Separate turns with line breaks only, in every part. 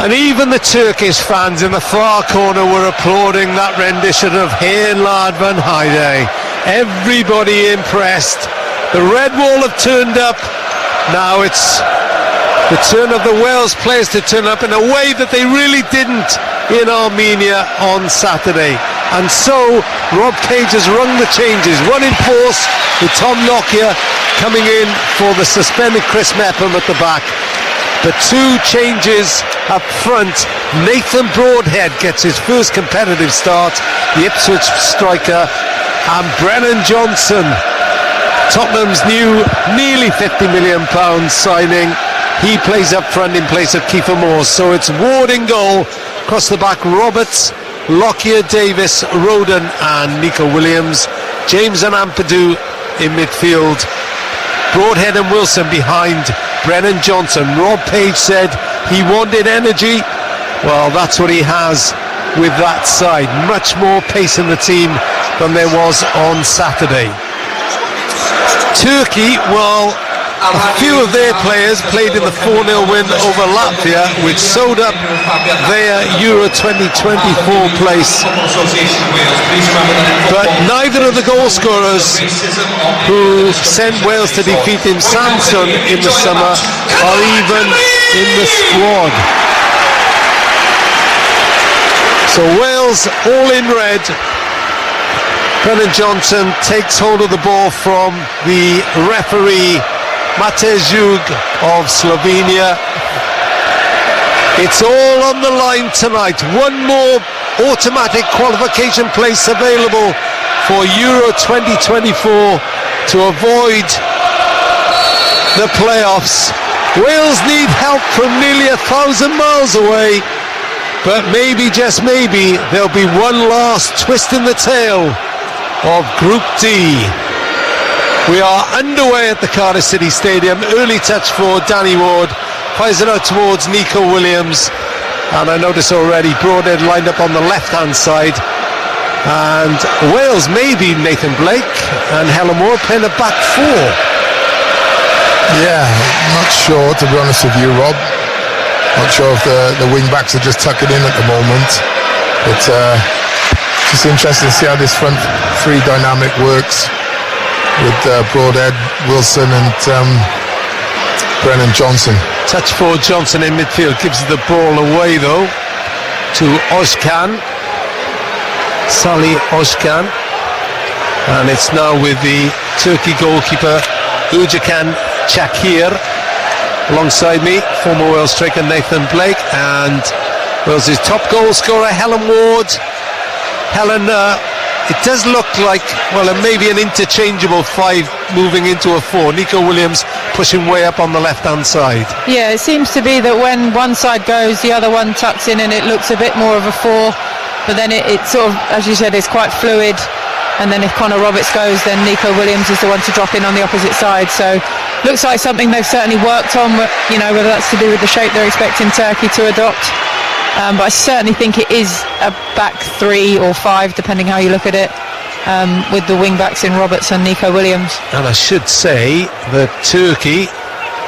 And even the Turkish fans in the far corner were applauding that rendition of Heen Lad van Heide. Everybody impressed. The red wall have turned up. Now it's the turn of the Wales players to turn up in a way that they really didn't in Armenia on Saturday. And so Rob Page has rung the changes. One in force with Tom Lockyer coming in for the suspended Chris Mepham at the back. The two changes up front. Nathan Broadhead gets his first competitive start, the Ipswich striker, and Brennan Johnson, Tottenham's new nearly £50 million signing. He plays up front in place of Kiefer Moore. So it's Ward in goal, across the back Roberts, Lockyer, Davis, Roden and Nico Williams, James and Ampadu in midfield, Broadhead and Wilson behind Brennan Johnson. Rob Page said he wanted energy. Well, that's what he has with that side. Much more pace in the team than there was on Saturday. Turkey, well, a few of their players played in the 4-0 win over Latvia, which sewed up their Euro 2024 place. But neither of the goal scorers who sent Wales to defeat in Samsun in the summer are even in the squad. So Wales all in red. Brennan Johnson takes hold of the ball from the referee Matej Zug of Slovenia. It's all on the line tonight. One more automatic qualification place available for Euro 2024 to avoid the playoffs. Wales need help from nearly 1,000 miles away, but maybe, just maybe, there'll be one last twist in the tail of Group D. We are underway at the Cardiff City Stadium. Early touch for Danny Ward, fires it out towards Nico Williams, and I notice already Broadhead lined up on the left hand side, and Wales maybe Nathan Blake and Helen Moore playing a back four.
Yeah, not sure, to be honest with you, Rob. Not sure if the wing backs are just tucking in at the moment, but just interesting to see how this front three dynamic works with Broadhead, Wilson and Brennan Johnson.
Touch for Johnson in midfield, gives the ball away though to Özkan, Salih Özkan, and it's now with the Turkey goalkeeper Ujakan Çakir alongside me, former Wales striker Nathan Blake, and Wales' top goal scorer Helen Ward. Helen, it does look like, well, maybe an interchangeable five moving into a four. Nico Williams pushing way up on the left-hand side.
Yeah, it seems to be that when one side goes, the other one tucks in, and it looks a bit more of a four. But then it sort of, as you said, it's quite fluid. And then if Connor Roberts goes, then Nico Williams is the one to drop in on the opposite side. So looks like something they've certainly worked on, you know, whether that's to do with the shape they're expecting Turkey to adopt. But I certainly think it is a back 3 or 5, depending how you look at it, with the wing backs in Roberts and Nico Williams.
And I should say that Turkey,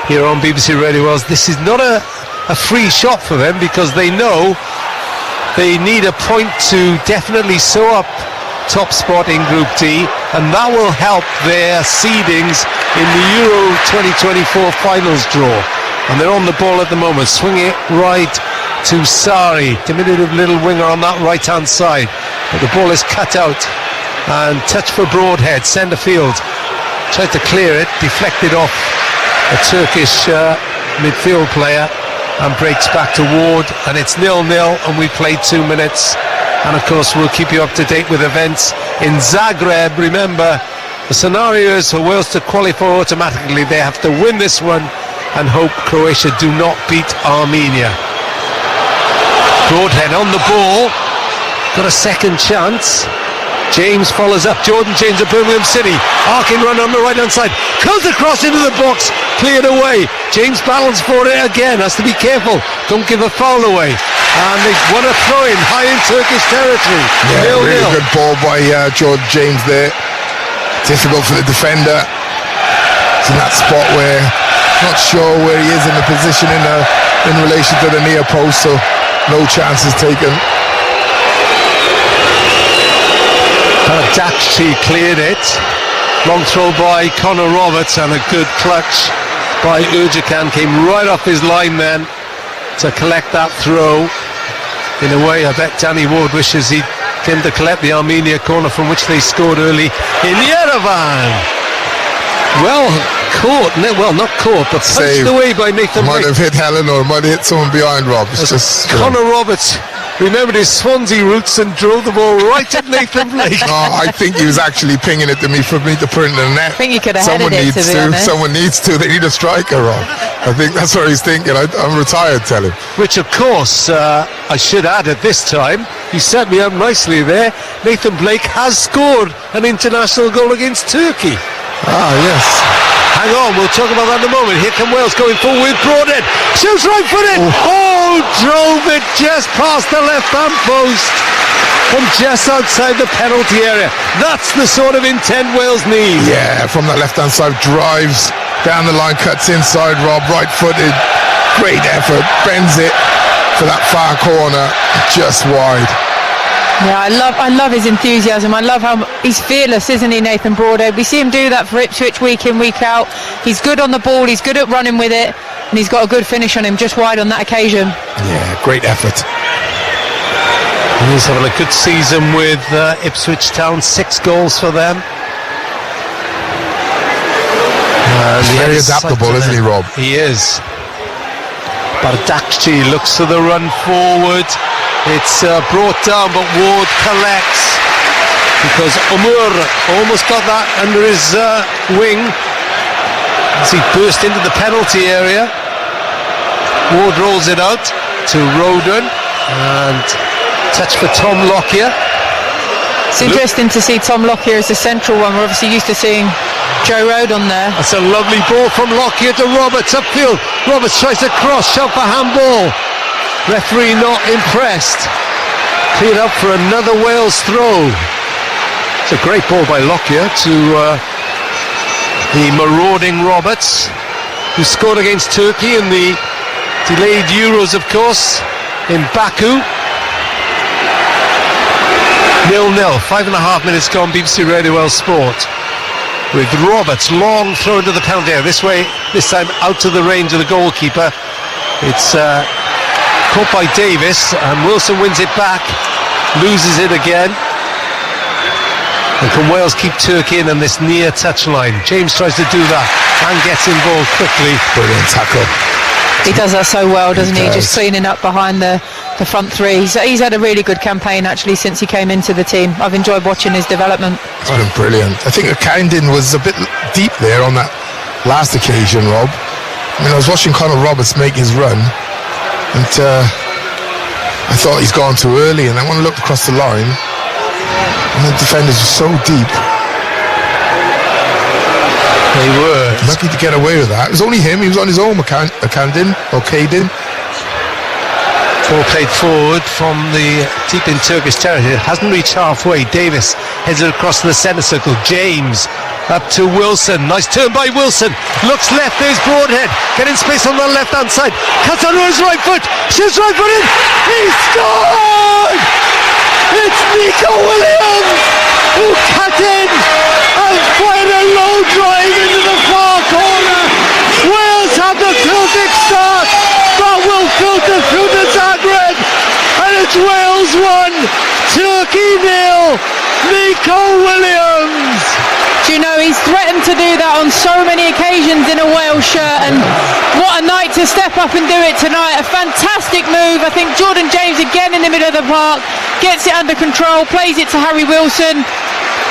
here on BBC Radio Wales, this is not a free shot for them, because they know they need a point to definitely sew up top spot in Group D, and that will help their seedings in the Euro 2024 finals draw. And they're on the ball at the moment, swinging it right to Sari, diminutive little winger on that right hand side, but the ball is cut out, and touch for Broadhead, centre field, tried to clear it, deflected off a Turkish midfield player, and breaks back to Ward, and it's 0-0, and we played 2 minutes. And of course we'll keep you up to date with events in Zagreb. Remember, the scenario is for Wales to qualify automatically. They have to win this one and hope Croatia do not beat Armenia. Broadhead on the ball, got a second chance. James follows up, Jordan James of Birmingham City, arcing run on the right hand side, comes across into the box, cleared away. James battles for it again, has to be careful, don't give a foul away, and they've won a throw in high in Turkish territory.
Yeah, really good ball by Jordan James there. Difficult for the defender. It's in that spot where not sure where he is in the position in the in relation to the near post, so no chances taken.
Dakshi cleared it. Long throw by Connor Roberts, and a good clutch by Urjakan came right off his line then to collect that throw. In a way, I bet Danny Ward wishes he came to collect the Armenia corner from which they scored early in Yerevan. Well caught, well not caught, but punched away by Nathan
Might
Blake.
have hit Helen or might have hit someone behind Rob. It's just
Connor Roberts remembered his Swansea roots and drove the ball right at Nathan Blake.
I think he was actually pinging it to me for me to put it in the net.
I think he could have headed it, to be honest.
Someone needs to. They need a striker, Rob. I think that's what he's thinking. I'm retired, tell him.
Which, of course, I should add at this time, he set me up nicely there. Nathan Blake has scored an international goal against Turkey.
Ah, yes.
Hang on, we'll talk about that in a moment. Here come Wales going forward with Broadhead. Shoots right footed. Oh, drove it just past the left-hand post from just outside the penalty area. That's the sort of intent Wales need.
Yeah, from that left-hand side, drives down the line, cuts inside, Rob, right-footed. Great effort, bends it for that far corner, just wide.
Yeah, I love his enthusiasm. I love how he's fearless, isn't he, Nathan Broadhead? We see him do that for Ipswich week in, week out. He's good on the ball, he's good at running with it, and he's got a good finish on him, just wide on that occasion.
Yeah, great effort.
He's having a good season with Ipswich Town, 6 goals for them.
He's very adaptable, isn't he, Rob?
He is. Bardakji looks for the run forward. It's brought down, but Ward collects because Umur almost got that under his wing as he burst into the penalty area. Ward rolls it out to Roden and touch for Tom Lockyer.
It's interesting to see Tom Lockyer as the central one. We're obviously used to seeing Joe Rodon there.
That's a lovely ball from Lockyer to Roberts upfield. Roberts tries to cross, shout for handball. Referee not impressed. Cleared up for another Wales throw. It's a great ball by Lockyer to the marauding Roberts, who scored against Turkey in the delayed Euros, of course, in Baku. 0-0, 5.5 minutes gone, BBC Radio Wales Sport. With Roberts, long throw into the penalty area. This time out to the range of the goalkeeper. It's caught by Davis, and Wilson wins it back, loses it again. And can Wales keep Turkey in on this near touchline? James tries to do that and gets involved quickly.
Brilliant tackle.
He does that so well, doesn't he? Just cleaning up behind the front three. He's had a really good campaign actually since he came into the team. I've enjoyed watching his development.
It's been brilliant. I think Akandin was a bit deep there on that last occasion, Rob. I mean, I was watching Connor Roberts make his run, and I thought he's gone too early, and then when I looked across the line, and the defenders were so deep.
They were
lucky to get away with that. It was only him. He was on his own, Akandin or Kadin.
Ball played forward from the deep in Turkish territory. It hasn't reached halfway. Davis heads it across the centre circle. James up to Wilson. Nice turn by Wilson. Looks left. There's Broadhead. Getting space on the left-hand side. Cuts under his right foot. Shoots right foot in. He scored! It's Nico Williams who cut in and fired a low drive into the far corner. Wales have the Celtic start, but will filter through to Zagreb, and it's Wales 1, Turkey 0. Nico Williams.
Do you know, he's threatened to do that on so many occasions in a Wales shirt, and what a night to step up and do it tonight. A fantastic move. I think Jordan James again in the middle of the park, gets it under control, plays it to Harry Wilson.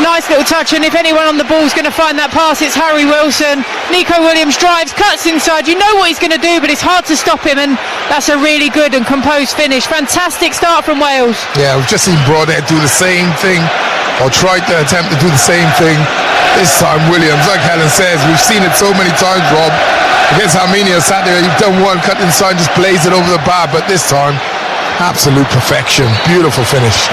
Nice little touch, and if anyone on the ball is going to find that pass, it's Harry Wilson. Nico Williams drives, cuts inside. You know what he's going to do, but it's hard to stop him, and that's a really good and composed finish. Fantastic start from Wales.
Yeah, we've just seen Broadhead do the same thing, or tried to attempt to do the same thing. This time Williams, like Helen says, we've seen it so many times, Rob. Against Armenia Saturday, you've done one, cut inside, just blaze it over the bar, but this time, absolute perfection. Beautiful finish.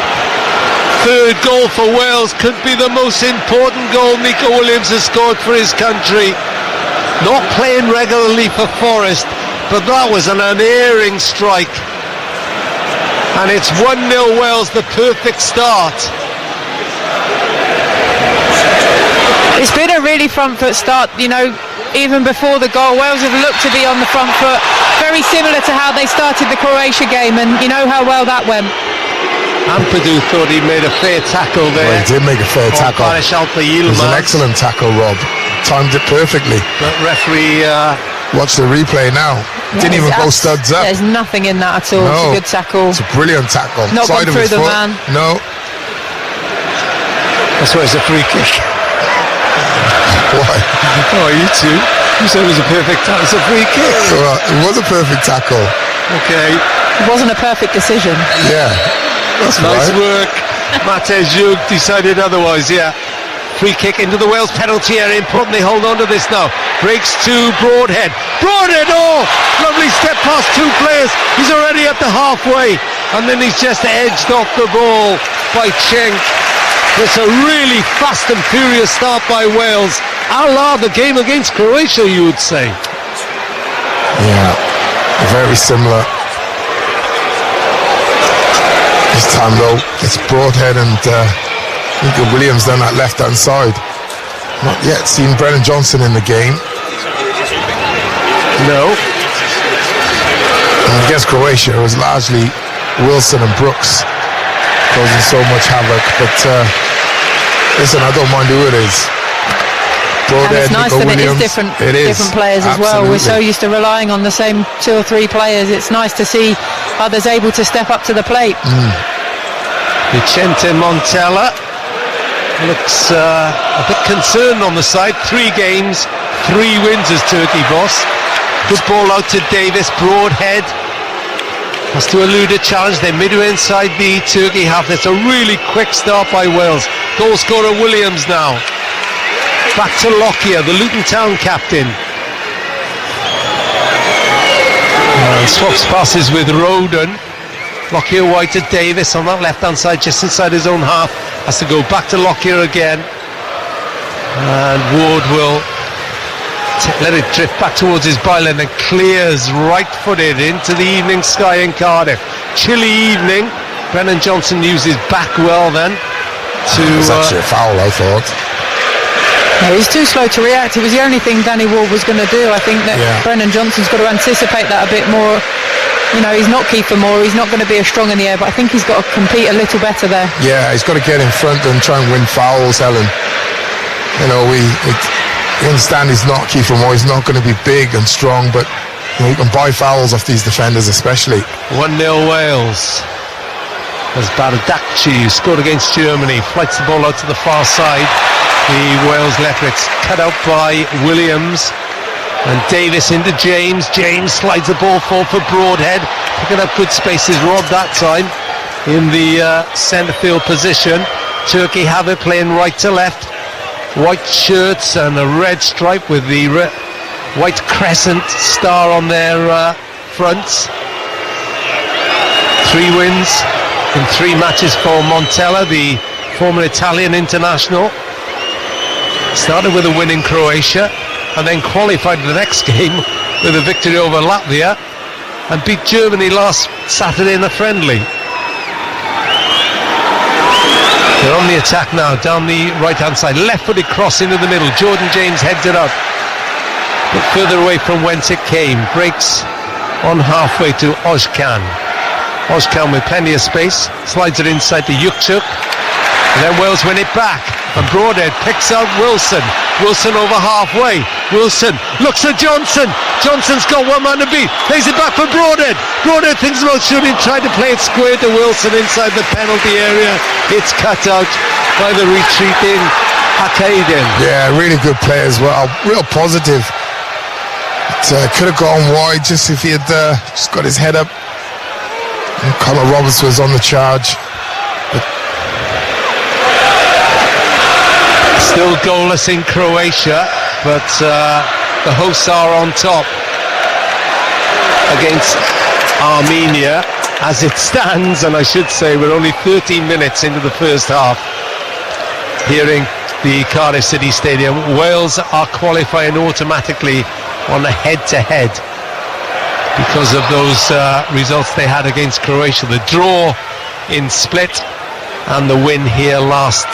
Third goal for Wales, could be the most important goal Nico Williams has scored for his country. Not playing regularly for Forest, but that was an unerring strike. And it's 1-0 Wales, the perfect start.
It's been a really front foot start, you know, even before the goal. Wales have looked to be on the front foot, very similar to how they started the Croatia game, and you know how well that went.
Ampadu thought he made a fair tackle there.
Well, he did make a fair tackle. It was an excellent tackle, Rob. Timed it perfectly.
But referee...
watch the replay now.
Yeah,
didn't even go studs up.
There's nothing in that at all.
No,
it's a good tackle.
It's a brilliant tackle.
Not
Side
gone
of
through
his
the
foot.
man.
No.
That's why it's a free kick.
Why?
Oh, you too. You said it was a perfect tackle. It's a free kick.
Well, it was a perfect tackle.
Okay.
It wasn't a perfect decision.
Yeah. That's
Nice
right.
work. Matej Zug decided otherwise, yeah. Free kick into the Wales penalty area. Important they hold on to this now. Breaks to Broadhead. Broadhead, oh! Lovely step past two players. He's already up to halfway. And then he's just edged off the ball by Cenk. It's a really fast and furious start by Wales. A la the game against Croatia, you would say.
Yeah. Very similar. This time though, it's Broadhead and Nico Williams down that left-hand side. Not yet seen Brennan Johnson in the game.
No.
And against Croatia, it was largely Wilson and Brooks causing so much havoc. But listen, I don't mind who it is. Broadhead,
And it's nice
Nico
that
Williams.
different players as well. We're so used to relying on the same 2 or 3 players. It's nice to see others able to step up to the plate.
Vicente Montella looks a bit concerned on the side. 3 games, 3 wins as Turkey boss. Good ball out to Davis. Broadhead has to elude a challenge. They're midway inside the Turkey half. That's a really quick start by Wales. Goal scorer Williams now. Back to Lockyer, the Luton Town captain. And swaps passes with Roden. Lockyer wide to Davis on that left-hand side, just inside his own half. Has to go back to Lockyer again. And Ward will let it drift back towards his byline and clears right-footed into the evening sky in Cardiff. Chilly evening. Brennan Johnson uses back well then to...
It was actually a foul, I thought.
No, he's too slow to react. It was the only thing Danny Ward was going to do. I think that Brennan Johnson's got to anticipate that a bit more. You know, he's not Kiefer Moore, he's not going to be as strong in the air, but I think he's got to compete a little better there.
Yeah, he's got to get in front and try and win fouls, Helen. You know, we understand he's not Kiefer Moore, he's not going to be big and strong, but you know, you can buy fouls off these defenders especially.
1-0 Wales. As Baradakci, who scored against Germany, flights the ball out to the far side. The Wales leopards cut out by Williams. And Davis into James. James slides the ball forward for Broadhead. Picking up good spaces. Rob that time in the centre field position. Turkey have it playing right to left. White shirts and a red stripe with the white crescent star on their fronts. 3 wins in 3 matches for Montella, the former Italian international. Started with a win in Croatia and then qualified the next game with a victory over Latvia and beat Germany last Saturday in a friendly. They're on the attack now, down the right-hand side. Left-footed cross into the middle. Jordan James heads it up, but further away from whence it came. Breaks on halfway to Ozcan. Ozcan with plenty of space. Slides it inside to Yukchuk. And then Wales win it back. And Broadhead picks out Wilson. Wilson over halfway. Wilson looks at Johnson. Johnson's got one man to beat. Plays it back for Broadhead. Broadhead thinks about shooting. Tried to play it square to Wilson inside the penalty area. It's cut out by the retreating Hakaiden.
Yeah, really good play as well. Real positive. It could have gone wide just if he had just got his head up. And Conor Roberts was on the charge.
Still goalless in Croatia, but the hosts are on top against Armenia as it stands, and I should say we're only 13 minutes into the first half here in the Cardiff City Stadium. Wales are qualifying automatically on a head-to-head because of those results they had against Croatia, the draw in Split and the win here last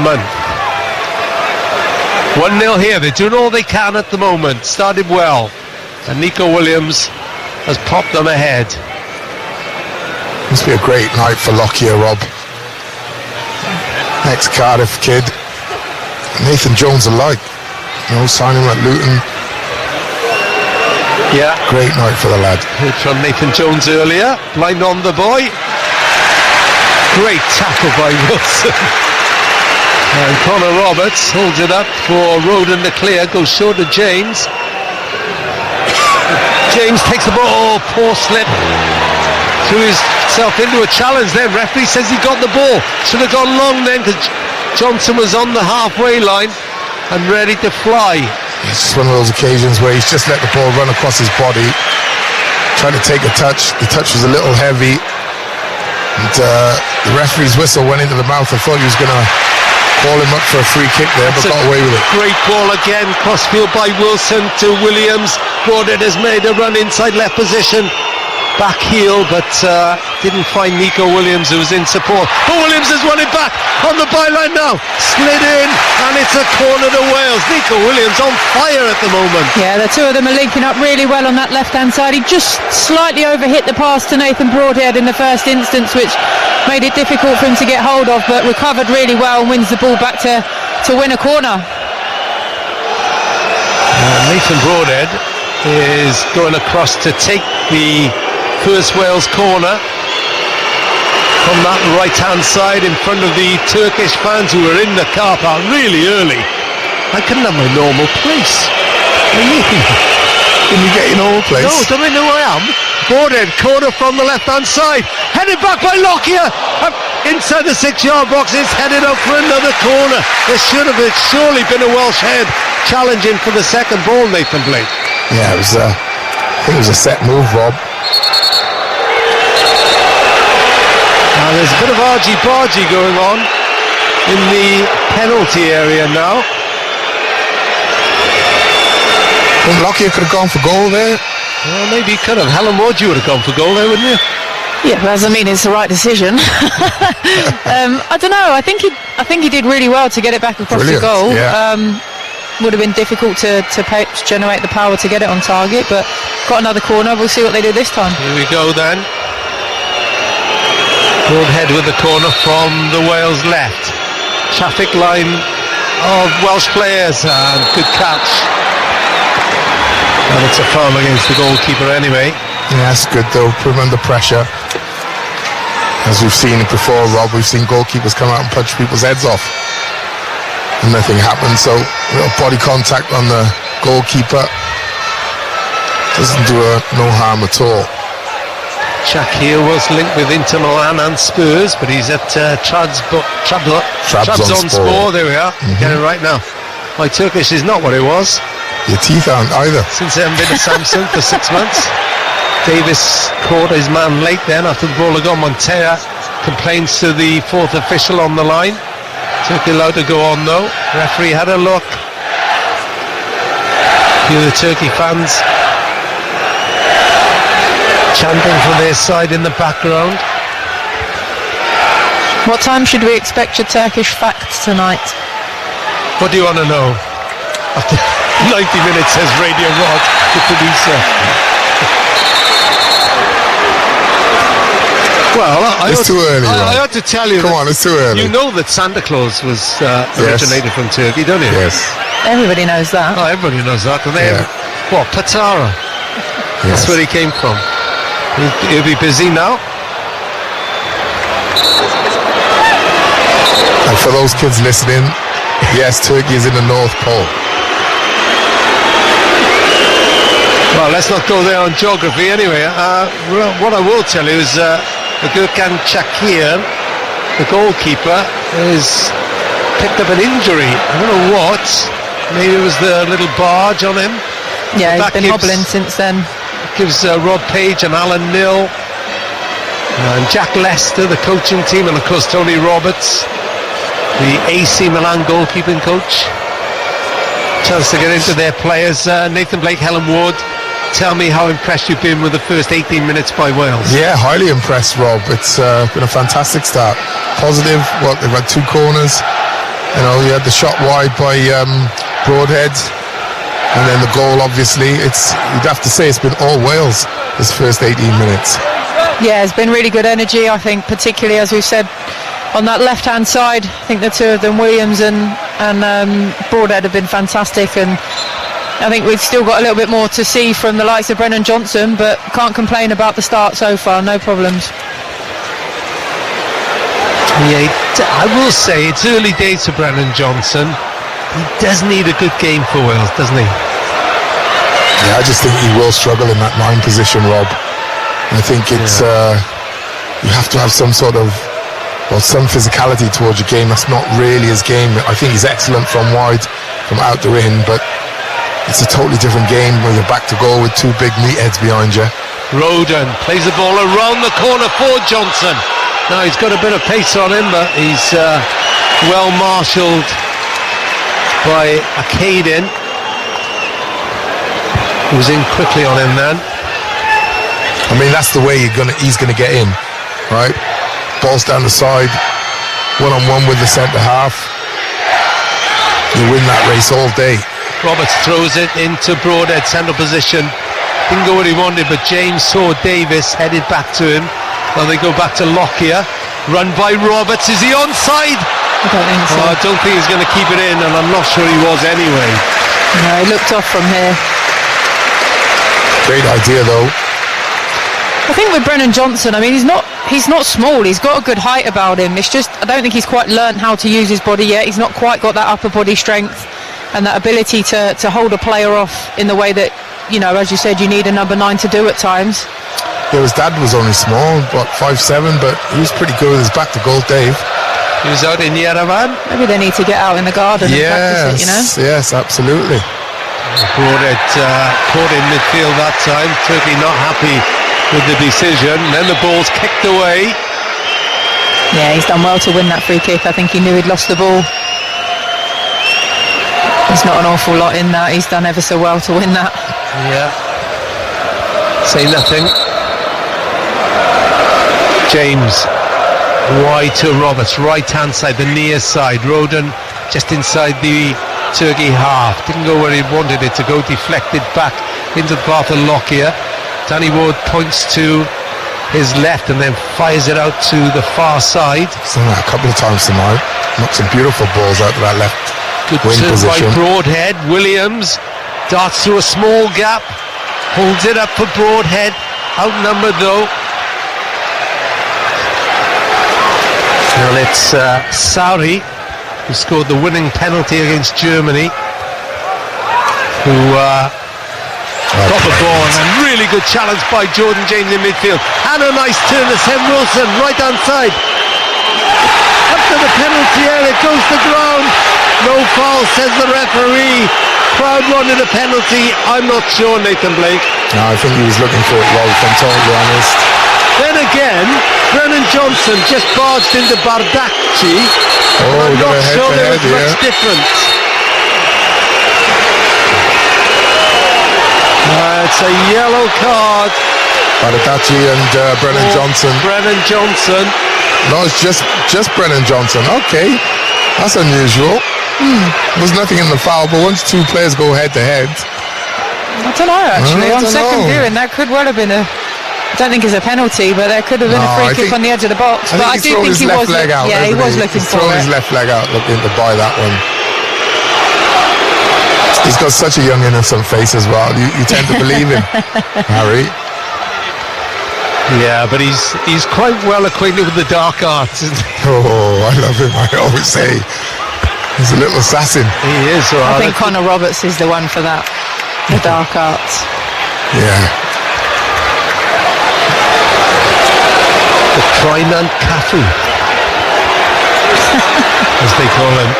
month. 1-0 here. They're doing all they can at the moment. Started well, and Nico Williams has popped them ahead.
Must be a great night for Lockyer, Rob. Ex-Cardiff kid. Nathan Jones alike. Signing him at Luton.
Yeah.
Great night for the lad.
Heard from Nathan Jones earlier. Blind on the boy. Great tackle by Wilson. And Connor Roberts holds it up for Roden to clear. Goes short to James. James takes the ball. Poor slip. Threw himself into a challenge then. Referee says he got the ball. Should have gone long then, because Johnson was on the halfway line and ready to fly.
It's just one of those occasions where he's just let the ball run across his body, trying to take a touch. The touch was a little heavy, and the referee's whistle went into the mouth. I thought he was going to call him up for a free kick there, but got away with it.
Great ball again, crossfield by Wilson to Williams. Broadhead has made a run inside left position, back heel, but didn't find Nico Williams, who was in support. But Williams has won it back on the byline now, slid in, and it's a corner to Wales. Nico Williams on fire at the moment.
Yeah, the two of them are linking up really well on that left-hand side. He just slightly overhit the pass to Nathan Broadhead in the first instance, which made it difficult for him to get hold of, but recovered really well and wins the ball back to win a corner.
Nathan Broadhead is going across to take the first Wales corner from that right-hand side in front of the Turkish fans who were in the car park really early. I couldn't have my normal place.
Didn't you get your normal place?
No, don't I know where I am? Broadhead, corner from the left-hand side, headed back by Lockyer, inside the 6-yard box. It's headed up for another corner. There should have surely been a Welsh head challenging for the second ball, Nathan Blake.
Yeah, I think it was a set move, Rob.
Now there's a bit of argy-bargy going on in the penalty area now.
I think Lockyer could have gone for goal there.
Well, maybe he could have. Helen Ward, you would have gone for goal there, wouldn't you?
Yeah, that doesn't mean it's the right decision. I don't know. I think he did really well to get it back across the goal.
Yeah.
Would have been difficult to generate the power to get it on target, but got another corner. We'll see what they do this time.
Here we go then. Broadhead with the corner from the Wales left. Traffic line of Welsh players, and good catch. And it's a foul against the goalkeeper anyway.
Yeah, that's good though. Put him under pressure. As we've seen before, Rob, we've seen goalkeepers come out and punch people's heads off, and nothing happened. So a little body contact on the goalkeeper doesn't do no harm at all.
Shakir was linked with Inter Milan and Spurs, but he's at Trabzonspor. There we are. Get it right now. My Turkish is not what it was.
Your teeth aren't either.
Since I haven't been to Samsung for 6 months. Davis caught his man late then after the ball had gone. Montea complains to the fourth official on the line. Turkey allowed to go on though. Referee had a look. A few of the Turkey fans chanting for their side in the background.
What time should we expect your Turkish facts tonight?
What do you want to know? After 90 minutes, says Radio Rod, the producer. Well,
it's too early.
I ought to tell you.
Come on, it's too early.
You know that Santa Claus was originated from Turkey, don't you?
Yes.
Everybody knows that.
Oh, everybody knows that. And then, what, Patara?
Yes.
That's where he came from. He'll be busy now.
And for those kids listening, yes, Turkey is in the North Pole.
Well, let's not go there on geography anyway. What I will tell you is Gürkan Çakır, the goalkeeper, has picked up an injury. I don't know what. Maybe it was the little barge on him.
Yeah, he's been hobbling since then.
Gives Rod Page and Alan Nill and Jack Lester, the coaching team, and of course Tony Roberts, the AC Milan goalkeeping coach, chance to get into their players. Nathan Blake, Helen Ward, tell me how impressed you've been with the first 18 minutes by Wales.
Yeah, highly impressed, Rob. It's been a fantastic start. Positive. Well, they've had 2 corners. You know, you had the shot wide by Broadhead, and then the goal. Obviously, you'd have to say it's been all Wales this first 18 minutes.
Yeah, it's been really good energy. I think, particularly as we've said, on that left-hand side, I think the 2 of them, Williams and Broadhead, have been fantastic, and I think we've still got a little bit more to see from the likes of Brennan Johnson, but can't complain about the start so far. No problems.
Yeah, I will say it's early days for Brennan Johnson. He does need a good game for Wales, doesn't he?
Yeah, I just think he will struggle in that 9 position, Rob. I think it's you have to have some sort of some physicality towards your game. That's not really his game. I think he's excellent from wide, from out to in, but it's a totally different game when you're back to goal with 2 big meatheads behind you.
Roden plays the ball around the corner for Johnson. Now he's got a bit of pace on him, but he's well marshalled by Caden, who's in quickly on him then.
I mean, that's the way he's gonna get in, right? Balls down the side, 1-on-1 with the centre half. You win that race all day.
Roberts throws it into Broadhead, centre position. Didn't go where he wanted, but James saw Davis headed back to him. Now they go back to Lockyer. Run by Roberts. Is he onside?
I don't think so.
I don't think he's going to keep it in, and I'm not sure he was anyway.
No, he looked off from here.
Great idea, though.
I think with Brennan Johnson, I mean, he's not small. He's got a good height about him. It's just, I don't think he's quite learnt how to use his body yet. He's not quite got that upper body strength and that ability to hold a player off in the way that, you know, as you said, you need a number 9 to do at times.
Yeah, his dad was only small, 5'7", but he was pretty good with his back to goal, Dave.
He was out in Yerevan.
Maybe they need to get out in the garden and practice it, you know?
Yes, absolutely.
Broadhead caught in midfield that time. Turkey not happy with the decision. Then the ball's kicked away.
Yeah, he's done well to win that free kick. I think he knew he'd lost the ball. There's not an awful lot in that. He's done ever so well to win that.
Yeah. Say nothing. James wide to Roberts, right hand side, the near side. Roden just inside the Turkey half. Didn't go where he wanted it to go. Deflected back into the path of Lockyer. Danny Ward points to his left and then fires it out to the far side.
He's done that a couple of times tonight. Knocked some beautiful balls out to that left
good
wing
turn
position.
By Broadhead. Williams darts through a small gap, holds it up for Broadhead. Outnumbered though. Well, it's Sauri who scored the winning penalty against Germany, who got the ball, and a really good challenge by Jordan James in midfield, and a nice turn to Sam Wilson, right hand side. After the penalty area, it goes to ground. No foul, says the referee. Crowd wanted a penalty. I'm not sure, Nathan Blake.
No, I think he was looking for it, Rob, if I'm totally honest.
Then again, Brennan Johnson just barged into Bardacci. I'm not sure there was much difference. It's a yellow card.
Bardacci and Brennan Johnson.
Brennan Johnson.
No, it's just Brennan Johnson. Okay, that's unusual. There's nothing in the foul, but once 2 players go head to head,
I don't know actually. On second viewing, that could well have been a. I don't think it's a penalty, but there could have been a free kick on the edge of the box. But I do think he was. Yeah, he was looking for it.
Throwing his left leg out, looking to buy that one. He's got such a young innocent face as well. You tend to believe him, Harry.
Yeah, but he's quite well acquainted with the dark arts, isn't he?
Oh, I love him. I always say he's a little assassin.
He is.
I think Connor Roberts is the one for that. The dark arts.
Yeah.
The Trinant Cafu, as they call him.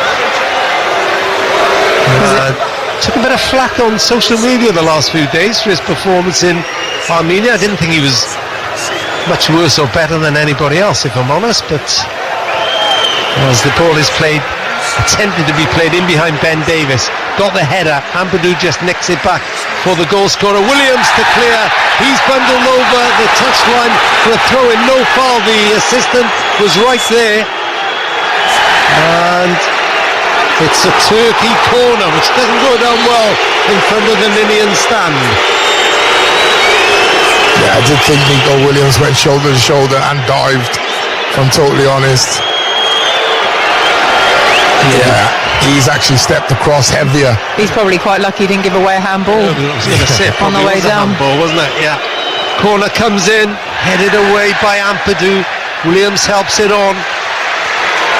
Took a bit of flack on social media the last few days for his performance in Armenia. I didn't think he was much worse or better than anybody else, if I'm honest, but as the ball is played, attempted to be played in behind Ben Davis, got the header. Ampadu just nicks it back for the goal scorer. Williams to clear. He's bundled over the touchline for a throw in. No foul. The assistant was right there. And it's a Turkey corner, which doesn't go down well in front of the Ninian stand.
Yeah, I did think Nico Williams went shoulder to shoulder and dived, if I'm totally honest. Yeah, he's actually stepped across heavier.
He's probably quite lucky he didn't give away a handball on the way down.
Handball, wasn't it? Yeah. Corner comes in, headed away by Ampadu. Williams helps it on.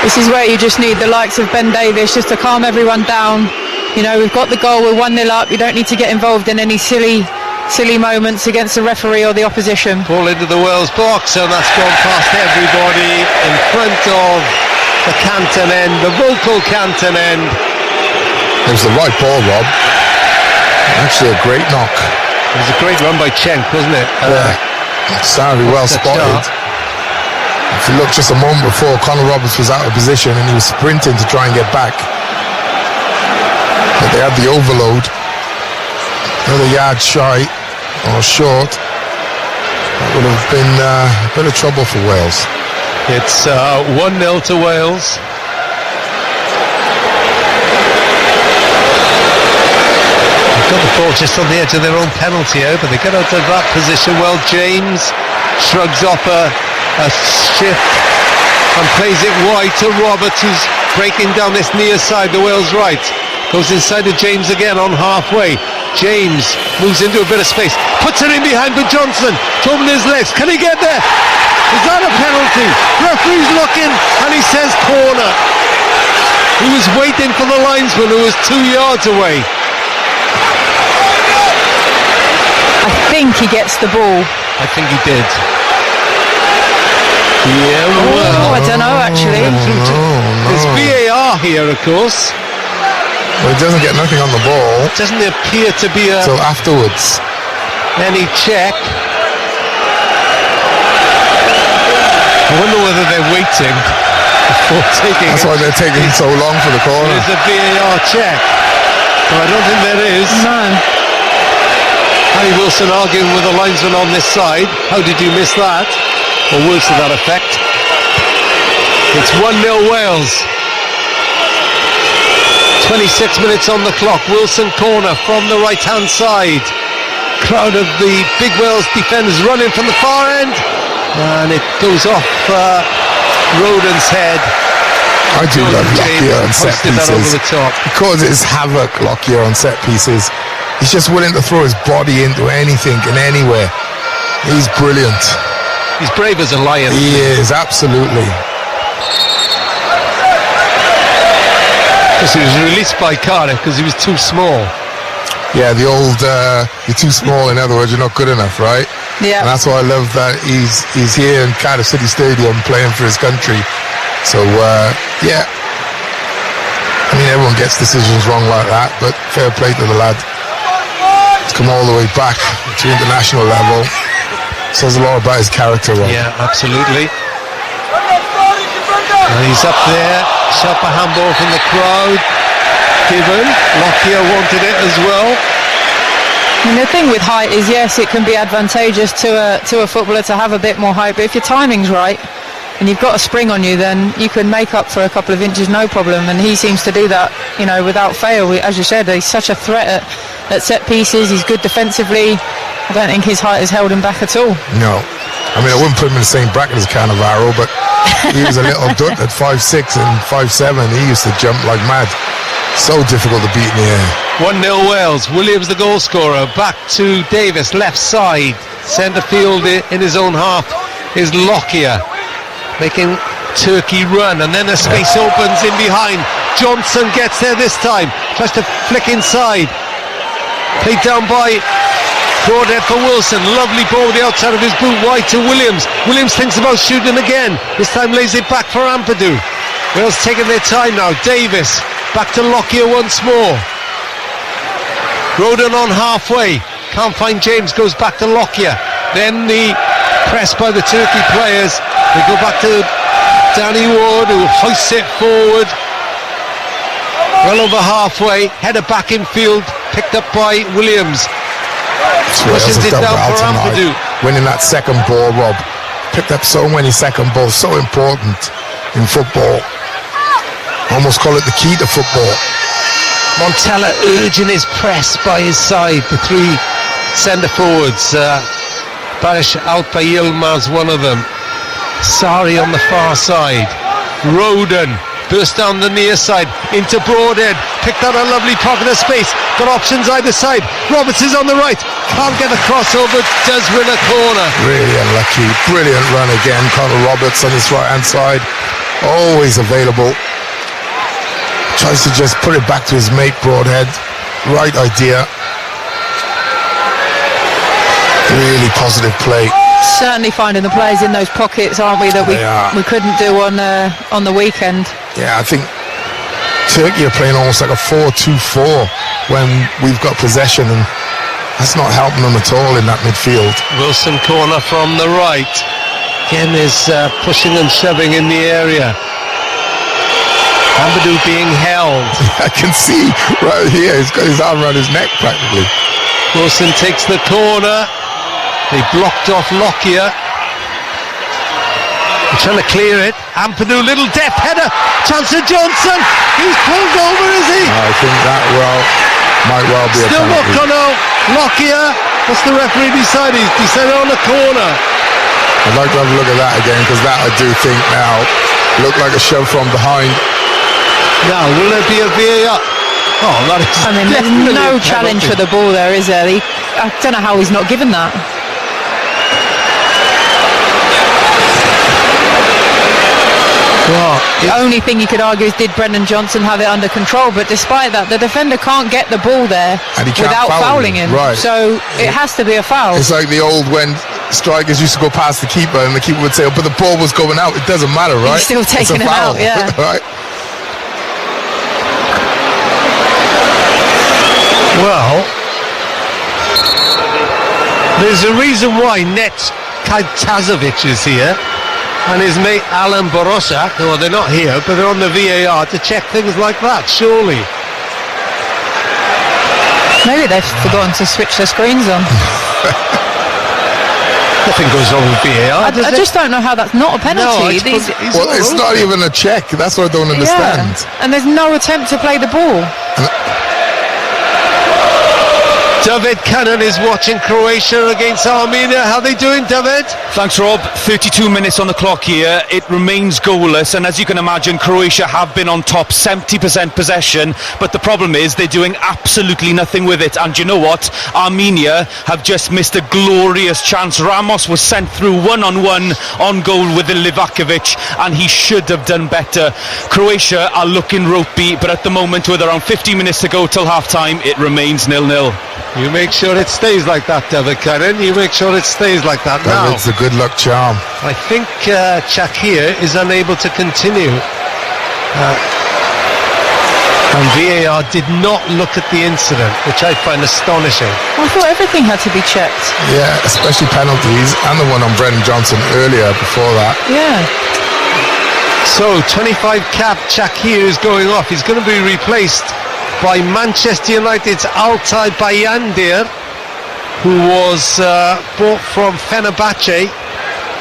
This is where you just need the likes of Ben Davies just to calm everyone down. You know, we've got the goal, we're 1-0 up. You don't need to get involved in any silly moments against the referee or the opposition.
Ball into the Wales box, and that's gone past everybody in front of the Canton end, the vocal Canton end.
It was the right ball, Rob. Actually a great knock.
It was a great run by Cenk, wasn't it?
Sounded well spotted. If you look just a moment before, Conor Roberts was out of position and he was sprinting to try and get back. But they had the overload. Another yard shy or short. That would have been a bit of trouble for Wales.
It's 1-0 to Wales. They've got the ball just on the edge of their own penalty area, but they get out of that position well. James shrugs off a shift and plays it wide to Roberts, who's breaking down this near side, the Wales right. Goes inside to James again on halfway. James moves into a bit of space, puts it in behind for Johnson, to open his legs. Can he get there? Is that a penalty? Referee's looking and he says corner. He was waiting for the linesman who was 2 yards away.
I think he gets the ball.
I think he did. Yeah, well,
I don't know actually.
There's VAR here, of course.
Well, he doesn't get nothing on the ball.
Doesn't appear to be
till afterwards.
Any check. I wonder whether they're waiting before taking.
That's why they're taking so long for the corner.
There's a VAR check. But I don't think there is.
No.
Harry Wilson arguing with the linesman on this side. How did you miss that? Or words to that effect. It's 1-0 Wales. 26 minutes on the clock. Wilson corner from the right hand side. Crowd of the big Wales defenders running from the far end, and it goes off Roden's head.
I do love Lockyer on set
That over
pieces.
the top.
He causes havoc, Lockyer, on set pieces. He's just willing to throw his body into anything and anywhere. He's brilliant.
He's brave as a lion.
He is, absolutely.
He was released by Cardiff because he was too small.
Yeah, the old, you're too small, in other words, you're not good enough, right?
Yeah.
And that's why I love that he's here in Cardiff City Stadium playing for his country. So, yeah. I mean, everyone gets decisions wrong like that, but fair play to the lad. He's come all the way back to international level. Says a lot about his character, Rob.
Yeah, absolutely. And he's up there. Shot a handball from the crowd. Given. Lockyer wanted it as well.
And the thing with height is, yes, it can be advantageous to a footballer to have a bit more height, but if your timing's right and you've got a spring on you, then you can make up for a couple of inches, no problem. And he seems to do that, you know, without fail. As you said, he's such a threat at set pieces. He's good defensively. I don't think his height has held him back at all.
No. I mean, I wouldn't put him in the same bracket as Cannavaro, but he was a little duck at 5'6" and 5'7". He used to jump like mad. So difficult to beat in the air.
1-0 Wales. Williams the goal scorer. Back to Davis, left side. Centre field in his own half is Lockyer, making Turkey run, and then a space opens in behind. Johnson gets there this time. Tries to flick inside. Played down by Broadhead for Wilson. Lovely ball with the outside of his boot wide to Williams. Williams thinks about shooting again. This time lays it back for Ampadu. Wales taking their time now. Davis back to Lockyer once more. Roden on halfway. Can't find James. Goes back to Lockyer. Then the press by the Turkey players. They go back to Danny Ward, who hoists it forward. Well over halfway, header back in field, picked up by Williams. Pushes it down for Ampadu.
Winning that second ball, Rob. Picked up so many second balls, so important in football. Almost call it the key to football.
Montella urging his press by his side, the three centre forwards. Barish out by Yilmaz, one of them. Sari on the far side. Roden burst down the near side into Broadhead, picked out a lovely pocket of space, got options either side. Roberts is on the right, can't get a crossover, does win a corner.
Really unlucky. Brilliant run again. Connor Roberts on his right hand side, always available. Tries to just put it back to his mate Broadhead. Right idea. Really positive play.
Certainly finding the players in those pockets, aren't we, that we couldn't do on the weekend.
Yeah, I think Turkey are playing almost like a 4-2-4 when we've got possession, and that's not helping them at all in that midfield.
Wilson corner from the right. Again is pushing and shoving in the area. Ampadu being held.
I can see right here, he's got his arm around his neck practically.
Wilson takes the corner. They blocked off Lockyer. They're trying to clear it. Ampadu, little deft header. Chance of Johnson. He's pulled over, is he?
I think that might well be
still
a penalty.
Still not Lockyer. What's the referee decided? He decided on the corner.
I'd like to have a look at that again, because that I do think now looked like a shove from behind.
Now, will there be a VAR? Oh, that is.
I mean, there's no challenge for the ball there, is there? I don't know how he's not given that.
Well,
the only thing you could argue is, did Brendan Johnson have it under control? But despite that, the defender can't get the ball there without fouling him.
Right.
So it has to be a foul.
It's like the old when strikers used to go past the keeper and the keeper would say, oh, but the ball was going out. It doesn't matter, right?
He's still taking it out, yeah.
Right.
Well, there's a reason why Net Kajtazovic is here and his mate Alan Borosak. Well, they're not here, but they're on the VAR to check things like that, surely.
Maybe they've forgotten to switch their screens on.
Nothing goes wrong with VAR,
I just don't know how that's not a penalty.
No, it's not even a check. That's what I don't understand.
Yeah. And there's no attempt to play the ball.
David Cannon is watching Croatia against Armenia. How are they doing, David?
Thanks, Rob. 32 minutes on the clock here. It remains goalless, and as you can imagine, Croatia have been on top, 70% possession, but the problem is they're doing absolutely nothing with it. And you know what? Armenia have just missed a glorious chance. Ramos was sent through one-on-one on goal with Livakovic, and he should have done better. Croatia are looking ropey, but at the moment, with around 50 minutes to go till half-time, it remains 0-0.
You make sure it stays like that, David Cannon. You make sure it stays like that now.
It's a good luck charm.
I think Shakir is unable to continue. And VAR did not look at the incident, which I find astonishing.
I thought everything had to be checked.
Yeah, especially penalties, and the one on Brendan Johnson earlier before that.
Yeah.
So, 25 cap Shakir is going off. He's going to be replaced by Manchester United's Altay Bayandir, who was bought from Fenerbahce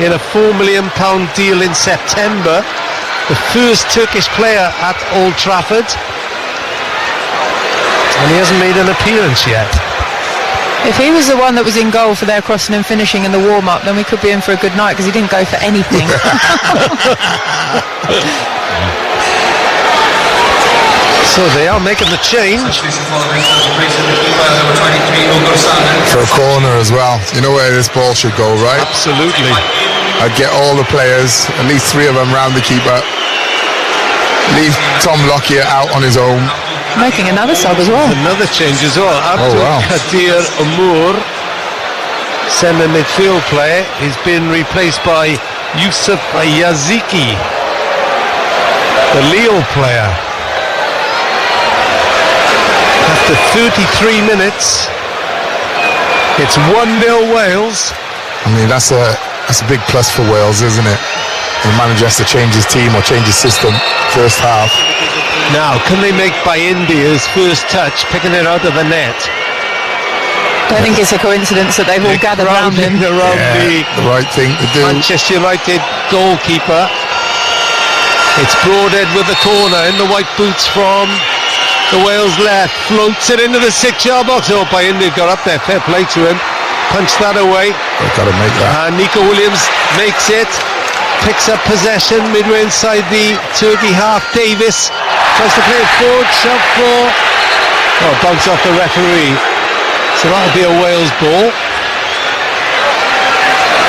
in a £4 million deal in September. The first Turkish player at Old Trafford, and he hasn't made an appearance yet.
If he was the one that was in goal for their crossing and finishing in the warm-up, then we could be in for a good night, because he didn't go for anything.
So they are making the change.
For a corner as well. You know where this ball should go, right?
Absolutely.
I'd get all the players, at least 3 of them round the keeper. Leave Tom Lockyer out on his own.
Making another sub as well.
Another change as well. Abdul
wow.
Kadir Amur, centre midfield player, has been replaced by Yusuf Yaziki, the Lille player. After 33 minutes, it's 1-0 Wales.
I mean, that's a big plus for Wales, isn't it? the manager has to change his team or change his system first half.
Now, can they make by India's first touch, picking it out of the net?
I don't think it's a coincidence that they've all gathered around him.
The right thing to do.
Manchester United goalkeeper. It's Broadhead with the corner in the white boots from the Wales left. Floats it into the 6-yard box. Oh, by India got up there. Fair play to him. Punched that away.
They've got to make that.
And Nico Williams makes it. Picks up possession midway inside the Turkey half. Davis tries to play it forward. Shot for... Oh, bounce off the referee. So that'll be a Wales ball.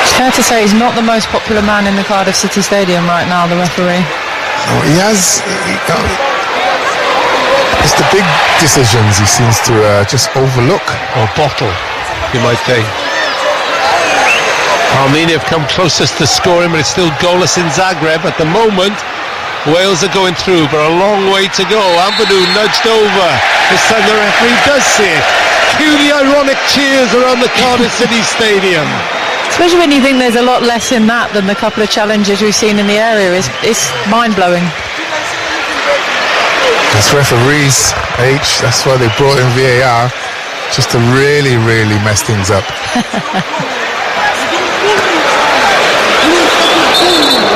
It's fair to say he's not the most popular man in the Cardiff City Stadium right now, the referee.
Oh, he has... it's the big decisions he seems to just overlook.
Or bottle, you might think. Armenia have come closest to scoring, but it's still goalless in Zagreb. At the moment, Wales are going through, but a long way to go. Ampadu nudged over. This time the referee does see it. Cue the ironic cheers around the Cardiff City Stadium.
Especially when you think there's a lot less in that than the couple of challenges we've seen in the area. It's mind-blowing.
That's referees, H. That's why they brought in VAR, just to really, really mess things up.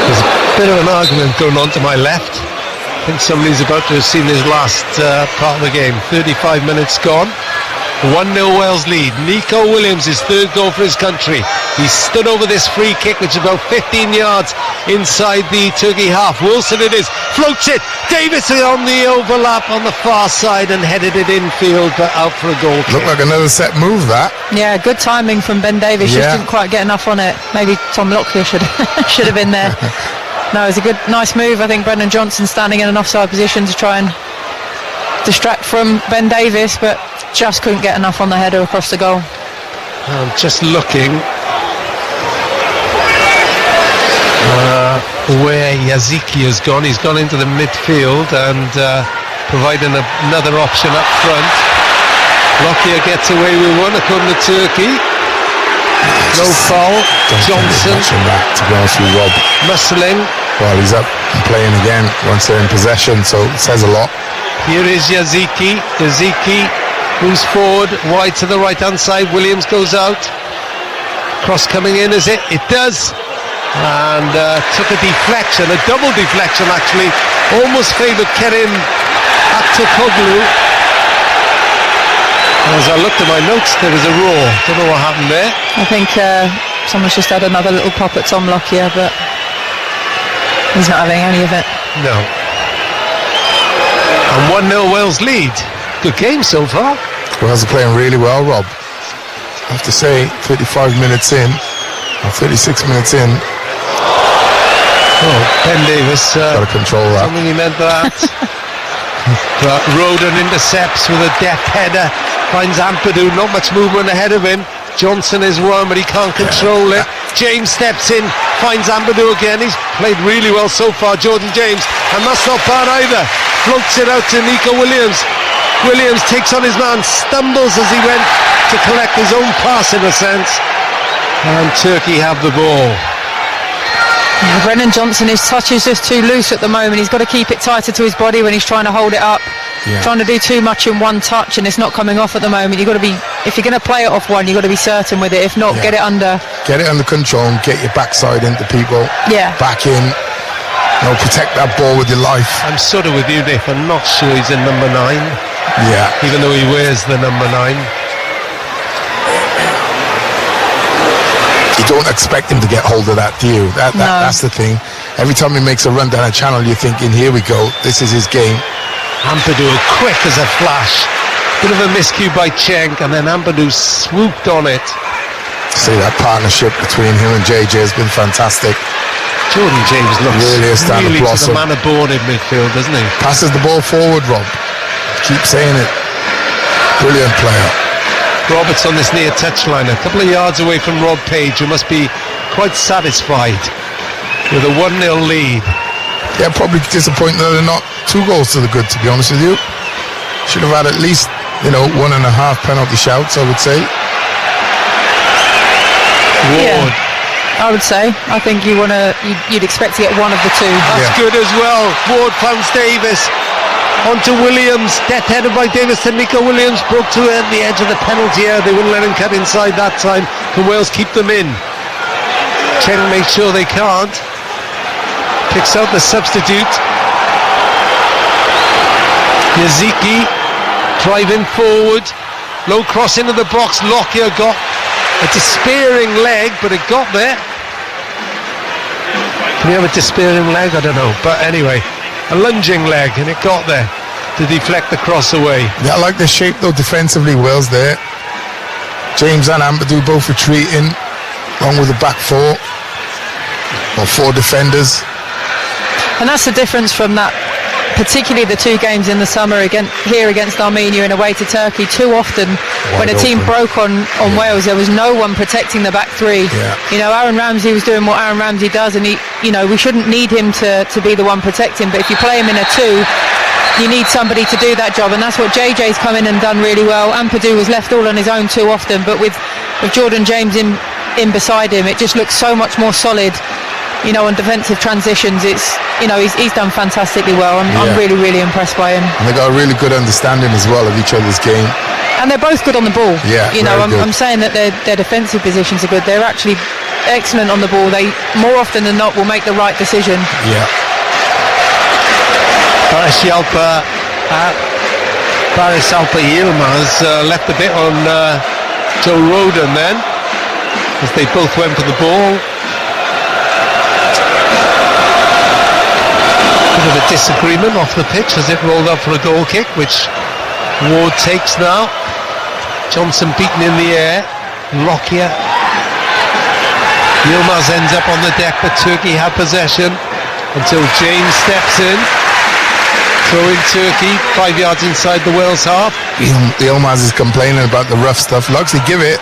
There's a bit of an argument going on to my left. I think somebody's about to have seen his last part of the game. 35 minutes gone. 1-0 Wales lead. Nico Williams, his third goal for his country. He stood over this free kick, which is about 15 yards inside the Turkey half. Wilson it is, floats it. Davis on the overlap on the far side and headed it infield, but out for a goal kick.
Looked like another set move, that.
Yeah, good timing from Ben Davies. Just didn't quite get enough on it. Maybe Tom Lockyer should have been there. No, it was a good, nice move. I think Brendan Johnson standing in an offside position to try and distract from Ben Davies, but just couldn't get enough on the header across the goal.
I'm just looking where Yaziki has gone. He's gone into the midfield and providing another option up front. Lockyer gets away with one according to Turkey. No foul. Johnson
that, to be honest with you, Rob.
Muscling.
Well, he's up and playing again once they're in possession, so it says a lot.
Here is Yaziki. Yaziki moves forward, wide to the right hand side. Williams goes out. Cross coming in, is it? It does. And took a deflection, a double deflection actually. Almost favoured Kerim Aktürkoğlu. As I looked at my notes, there was a roar. Don't know what happened there.
I think someone's just had another little pop at Tom Lockyer, but he's not having any of it.
No. And 1-0 Wales lead. Good game so far.
Wales are playing really well, Rob. I have to say, 35 minutes in, or 36 minutes in.
Oh, Ben Davis.
Got to control that.
Something he meant that. But Roden intercepts with a deft header. Finds Ampadu, not much movement ahead of him. Johnson is one, but he can't control it. James steps in, finds Ampadu again. He's played really well so far, Jordan James. And that's not bad either. Floats it out to Nico Williams. Williams takes on his man, stumbles as he went to collect his own pass in a sense. And Turkey have the ball.
Yeah, Brennan Johnson, his touch is just too loose at the moment. He's got to keep it tighter to his body when he's trying to hold it up. Trying to do too much in one touch, and it's not coming off at the moment. You've got to be, if you're going to play it off one, you've got to be certain with it. If not, get it under
control and get your backside into people. Back in. Protect that ball with your life.
I'm sort of with you, Nick. I'm not sure he's in number 9.
Yeah.
Even though he wears the number 9.
You don't expect him to get hold of that, do you? That's the thing. Every time he makes a run down a channel, you're thinking, here we go, this is his game.
Ampadu quick as a flash. Bit of a miscue by Cenk, and then Ampadu swooped on it.
See, that partnership between him and JJ has been fantastic.
Jordan James looks really to the man aboard in midfield, doesn't he?
Passes the ball forward, Rob. Keep saying it. Brilliant player.
Roberts on this near touchline, a couple of yards away from Rob Page, who must be quite satisfied with a 1-0 lead.
Yeah, probably disappointed that they're not 2 goals to the good, to be honest with you. Should have had at least, 1.5 penalty shouts, I would say.
Ward
I would say. I think you'd expect to get one of the two.
That's good as well. Ward finds Davis. Onto Williams, death-headed by Davis to Nico Williams, broke to the edge of the penalty area. They wouldn't let him cut inside that time. Can Wales keep them in? Chen makes sure they can't. Picks out the substitute. Yaziki driving forward. Low cross into the box. Lockyer got a despairing leg, but it got there. Can you have a despairing leg? I don't know. But anyway, a lunging leg, and it got there to deflect the cross away.
Yeah, I like the shape though defensively. Wales there. James and Ampadu both retreating, along with the back four or four defenders.
And that's the difference from that, particularly the two games in the summer against Armenia and away to Turkey. Too often when a team broke on Wales, there was no one protecting the back three. Aaron Ramsey was doing what Aaron Ramsey does, and we shouldn't need him to be the one protecting, but if you play him in a two, you need somebody to do that job, and that's what JJ's come in and done really well. Ampadu was left all on his own too often, but with Jordan James in beside him, it just looks so much more solid. On defensive transitions, he's done fantastically well. I'm really, really impressed by him.
And they got a really good understanding as well of each other's game.
And they're both good on the ball.
Yeah,
I'm saying that their defensive positions are good. They're actually excellent on the ball. They more often than not will make the right decision.
Yeah.
Baris Alper Yilmaz left a bit on Joe Roden then, as they both went for the ball. Bit of a disagreement off the pitch as it rolled up for a goal kick, which Ward takes now. Johnson beaten in the air. Lockyer. Yilmaz ends up on the deck, but Turkey have possession until James steps in. Throw in Turkey, 5 yards inside the Wales half.
Yilmaz is complaining about the rough stuff. Luxley give it.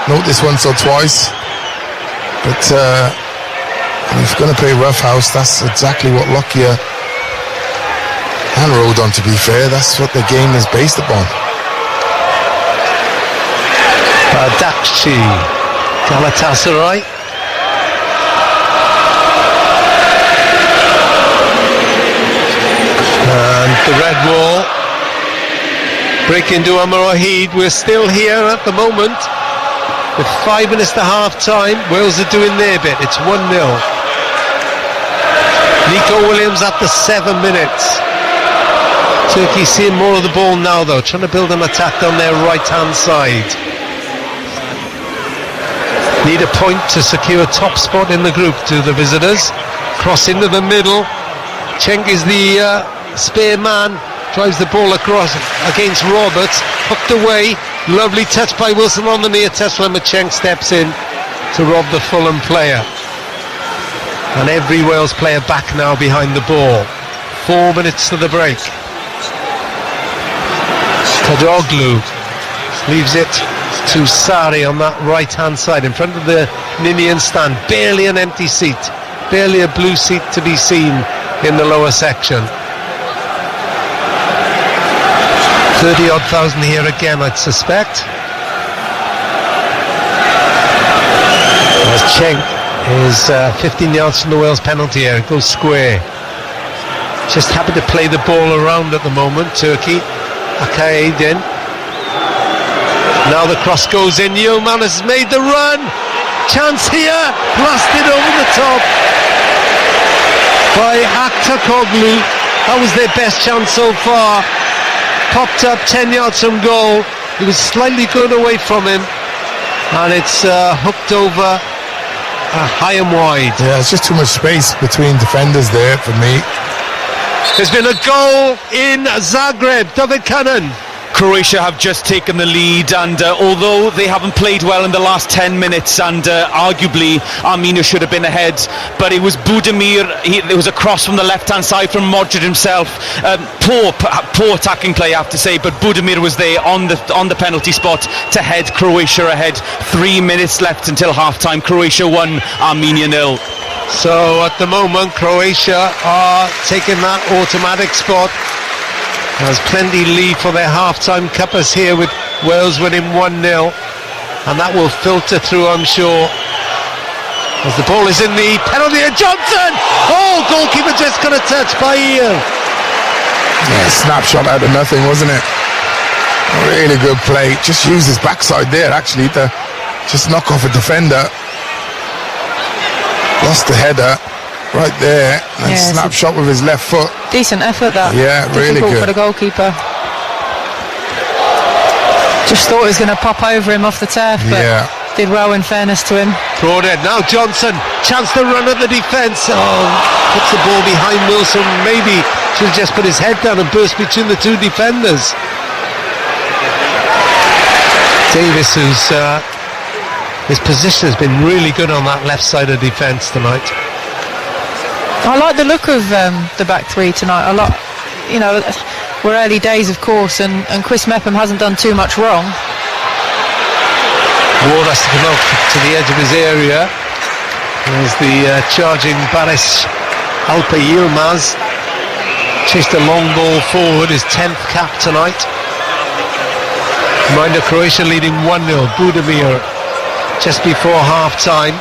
Note this once or twice. But if you're going to play rough house, that's exactly what Lockyer and Rodon, to be fair, that's what the game is based upon.
Bardakci, Galatasaray. And the red wall break into Amar Wahid. We're still here at the moment with 5 minutes to half time. Wales are doing their bit. It's 1-0. Nico Williams at the 7 minutes. Turkey seeing more of the ball now though, trying to build an attack on their right hand side. Need a point to secure top spot in the group to the visitors. Cross into the middle. Cenk is the spare man, drives the ball across against Roberts, hooked away. Lovely touch by Wilson on the near touch when Cenk steps in to rob the Fulham player. And every Wales player back now behind the ball. 4 minutes to the break. Kadoglu leaves it to Sari on that right hand side in front of the Ninian stand. Barely an empty seat, barely a blue seat to be seen in the lower section. 30-odd thousand here again, I'd suspect. As Cenk is 15 yards from the Wales penalty area, goes square. Just happy to play the ball around at the moment, Turkey. Akaedin. Now the cross goes in. Yeoman has made the run. Chance here. Blasted over the top by Aktakoglu. That was their best chance so far. Popped up 10 yards from goal. He was slightly going away from him, and it's hooked over high and wide.
Yeah, it's just too much space between defenders there for me.
There's been a goal in Zagreb. David Cannon.
Croatia have just taken the lead, and although they haven't played well in the last 10 minutes, and arguably Armenia should have been ahead, but it was Budimir. There was a cross from the left-hand side from Modric himself. Poor attacking play, I have to say, but Budimir was there on the penalty spot to head Croatia ahead. 3 minutes left until half-time. Croatia 1, Armenia 0.
So at the moment, Croatia are taking that automatic spot. There's plenty lead for their half-time cuppers here, with Wales winning 1-0, and that will filter through, I'm sure, As the ball is in the penalty area, Johnson! Oh, goalkeeper just got a touch by Ian.
Yeah, snapshot out of nothing, wasn't it? Really good play. Just used his backside there, actually, to just knock off a defender. Lost the header right there, and snapshot with his left foot.
Decent effort, that.
Yeah, really good
for the goalkeeper. Just thought he was going to pop over him off the turf, but did well in fairness to him.
Broadhead, now Johnson, chance to run at the defence. Oh, puts the ball behind Wilson. Maybe should have just put his head down and burst between the two defenders. Davis, his position has been really good on that left side of defence tonight.
I like the look of the back three tonight a lot. You know, we're early days, of course, and Chris Mepham hasn't done too much wrong.
Ward has to come out to the edge of his area. There's the charging Baris Alpa Yilmaz. Chased a long ball forward, his 10th cap tonight. Reminder, Croatia leading 1-0. Budimir just before half-time.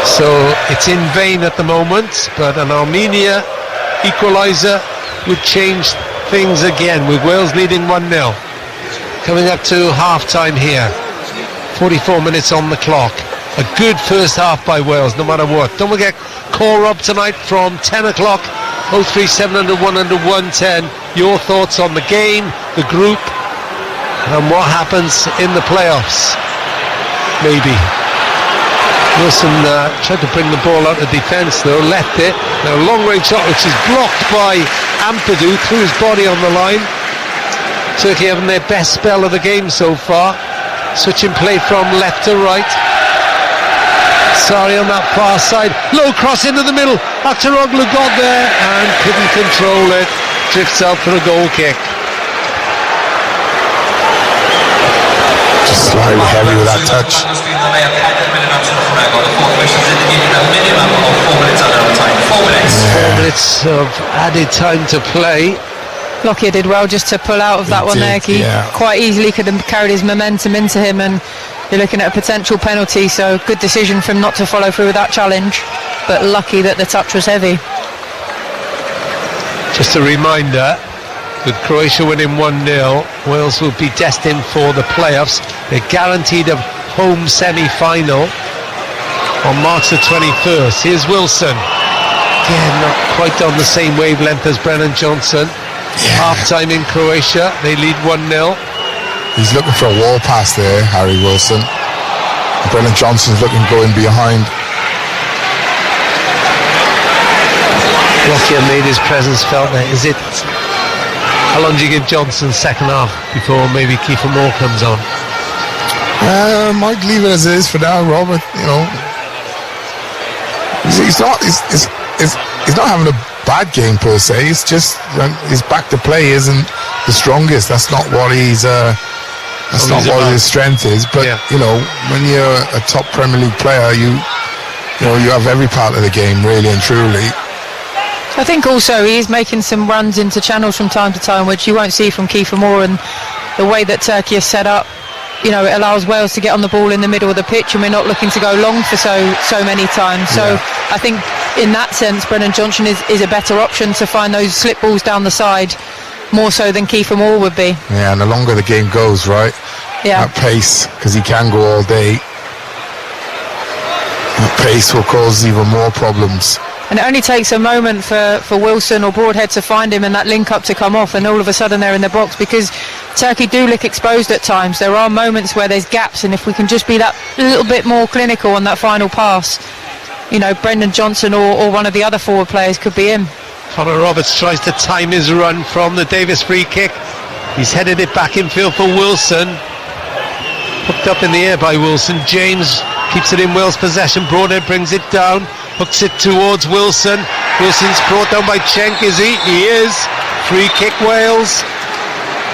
So it's in vain at the moment, but an Armenia equaliser would change things again, with Wales leading 1-0. Coming up to half-time here. 44 minutes on the clock. A good first half by Wales, no matter what. Don't forget, call up tonight from 10 o'clock. 03700 100 110. Your thoughts on the game, the group, and what happens in the playoffs. Maybe. Wilson tried to bring the ball out of defence though, left it. Now a long-range shot which is blocked by Ampadu, threw his body on the line. Turkey having their best spell of the game so far. Switching play from left to right. Sari on that far side. Low cross into the middle. Aktaroglu got there and couldn't control it. Drifts out for a goal kick.
Just slightly heavy with that touch.
4 minutes.
4 minutes of added time to play.
Lockyer did well just to pull out of that one there. He quite easily could have carried his momentum into him, and you're looking at a potential penalty, so good decision for him not to follow through with that challenge, but lucky that the touch was heavy.
Just a reminder, with Croatia winning 1-0, Wales will be destined for the playoffs. They're guaranteed a home semi-final on March the 21st. Here's Wilson. Again, not quite on the same wavelength as Brennan Johnson. Half-time in Croatia, they lead 1-0.
He's looking for a wall pass there, Harry Wilson. Brennan Johnson's looking going behind.
Lockyer made his presence felt there. How long do you give Johnson second half before maybe Kiefer Moore comes on?
Might leave it as it is for now, Robert. You know, he's not having a bad game per se. It's just his back to play isn't the strongest. That's not what he's. That's not what his strength is. But you know, when you're a top Premier League player, you have every part of the game, really and truly.
I think also he's making some runs into channels from time to time, which you won't see from Kiefer Moore, and the way that Turkey is set up, you know, it allows Wales to get on the ball in the middle of the pitch, and we're not looking to go long for so many times. So I think in that sense, Brennan Johnson is a better option to find those slip balls down the side, more so than Kiefer Moore would be.
Yeah, and the longer the game goes, right?
Yeah.
That pace, because he can go all day. That pace will cause even more problems.
And it only takes a moment for Wilson or Broadhead to find him and that link-up to come off, and all of a sudden they're in the box, because Turkey do look exposed at times. There are moments where there's gaps, and if we can just be that little bit more clinical on that final pass, you know, Brendan Johnson or one of the other forward players could be in.
Connor Roberts tries to time his run from the Davis free kick. He's headed it back in field for Wilson. Hooked up in the air by Wilson. James keeps it in Wales' possession. Broadhead brings it down. Hooks it towards Wilson. Wilson's brought down by Cenk, is he? He is. Free kick Wales.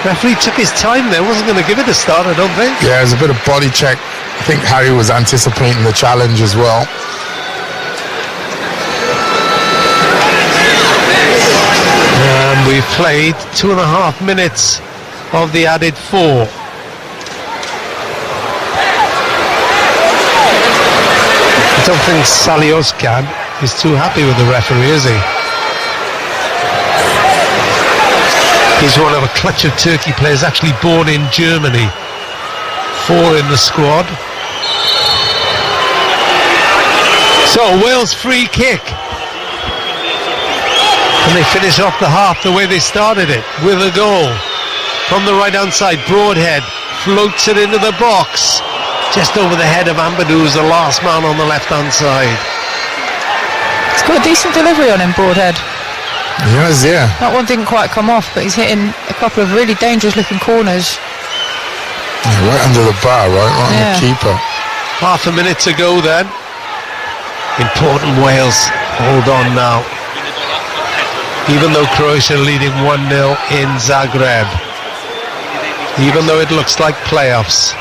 Referee took his time there. Wasn't going to give it a start, I don't think.
Yeah, there's a bit of body check. I think Harry was anticipating the challenge as well.
And we've played 2.5 minutes of the added 4. I don't think Salioskan is too happy with the referee, is he? He's one of a clutch of Turkey players actually born in Germany. 4 in the squad. So Wales free kick. And they finish off the half the way they started it, with a goal. From the right hand side, Broadhead floats it into the box. Just over the head of Ampadu, who's the last man on the left hand side.
He's got a decent delivery on him, Broadhead.
Yes, yeah.
That one didn't quite come off, but he's hitting a couple of really dangerous looking corners.
Yeah, right under the bar, right on the keeper.
Half a minute to go then. Important Wales hold on now. Even though Croatia leading 1-0 in Zagreb. Even though it looks like playoffs.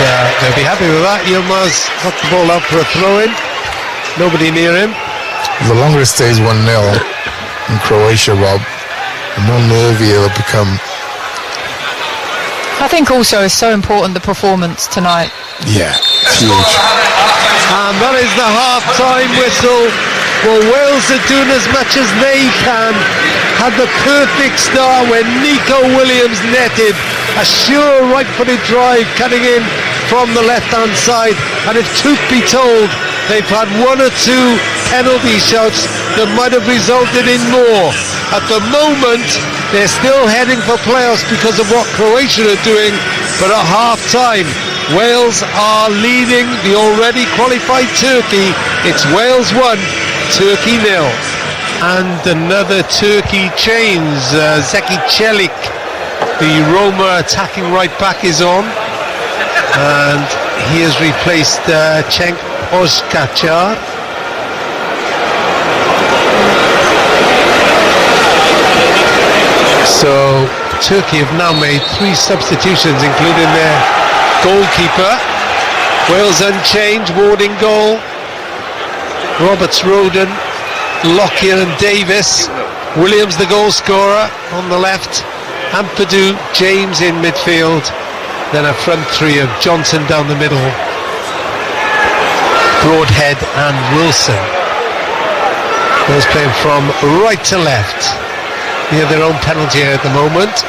And they'll be happy with that. Yilmaz got the ball out for a throw-in. Nobody near him.
The longer it stays 1-0 in Croatia, Rob, the more nervy it'll become.
I think also it's so important, the performance tonight.
Yeah, it's huge.
And that is the half-time whistle. Well, Wales are doing as much as they can. Had the perfect start when Nico Williams netted a sure right-footed drive cutting in from the left-hand side. And if truth be told, they've had 1 or 2 penalty shots that might have resulted in more. At the moment, they're still heading for playoffs because of what Croatia are doing. But at half-time, Wales are leading the already qualified Turkey. It's Wales 1, Turkey 0. And another Turkey change. Zeki Çelik, the Roma attacking right back, is on. And he has replaced Cenk Özkaçar. So Turkey have now made 3 substitutions, including their goalkeeper. Wales unchanged, Ward in goal. Roberts, Roden, Lockyer and Davis. Williams the goal scorer on the left. Ampadu, James in midfield. Then a front 3 of Johnson down the middle. Broadhead and Wilson. Wales playing from right to left. Near their own penalty area at the moment.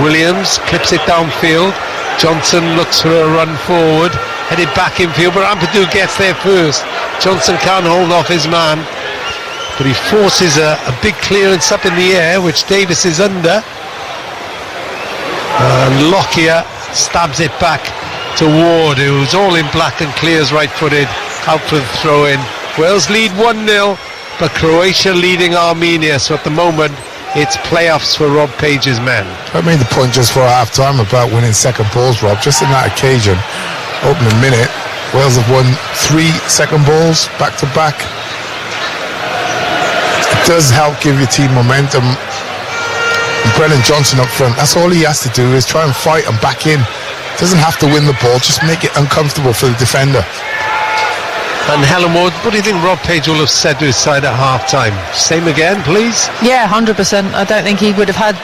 Williams clips it downfield. Johnson looks for a run forward, headed back infield, but Ampadu gets there first. Johnson can't hold off his man, but he forces a big clearance up in the air, which Davis is under. And Lockyer stabs it back to Ward, who's all in black and clears right-footed, out for the throw-in. Wales lead 1-0, but Croatia leading Armenia, so at the moment it's playoffs for Rob Page's men.
I made the point just for half-time about winning second balls, Rob. Just in that occasion, opening minute, Wales have won 3 second balls back-to-back. It does help give your team momentum. And Brennan Johnson up front, that's all he has to do is try and fight and back in. Doesn't have to win the ball, just make it uncomfortable for the defender.
And Helen Ward, what do you think Rob Page will have said to his side at half-time? Same again, please?
Yeah, 100%. I don't think he would have had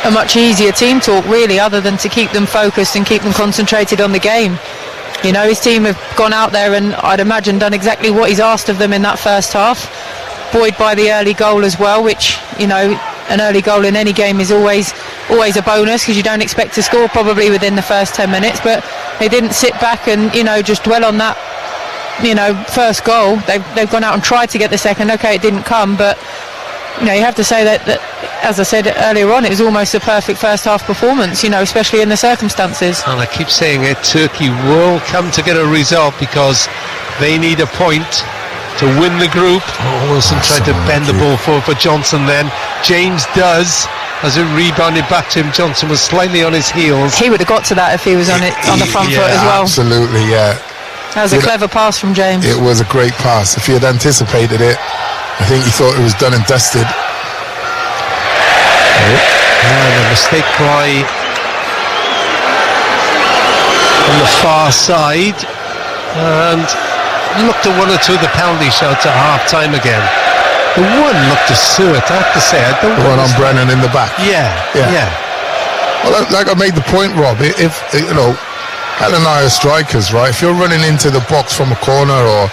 a much easier team talk, really, other than to keep them focused and keep them concentrated on the game. You know, his team have gone out there and I'd imagine done exactly what he's asked of them in that first half. Buoyed by the early goal as well, which, you know, an early goal in any game is always a bonus because you don't expect to score probably within the first 10 minutes. But they didn't sit back and, you know, just dwell on that, you know, first goal. They've gone out and tried to get the second. Okay, it didn't come, but you know, you have to say that as I said earlier on, it was almost a perfect first half performance, you know, especially in the circumstances.
And I keep saying it, Turkey will come to get a result because they need a point to win the group. Wilson tried to bend the ball forward for Johnson then. James does. As it rebounded back to him, Johnson was slightly on his heels.
He would have got to that if he was on the front foot as well.
Absolutely, yeah.
That was a clever pass from James.
It was a great pass. If he had anticipated it, I think he thought it was done and dusted.
And a mistake by on the far side. And looked at 1 or 2 of the penalty shots at half-time again. The one looked assured, I have to say. I don't.
The one on Brennan in the back.
Yeah.
Well, like I made the point, Rob. If you know, Helen and I are strikers, right? If you're running into the box from a corner or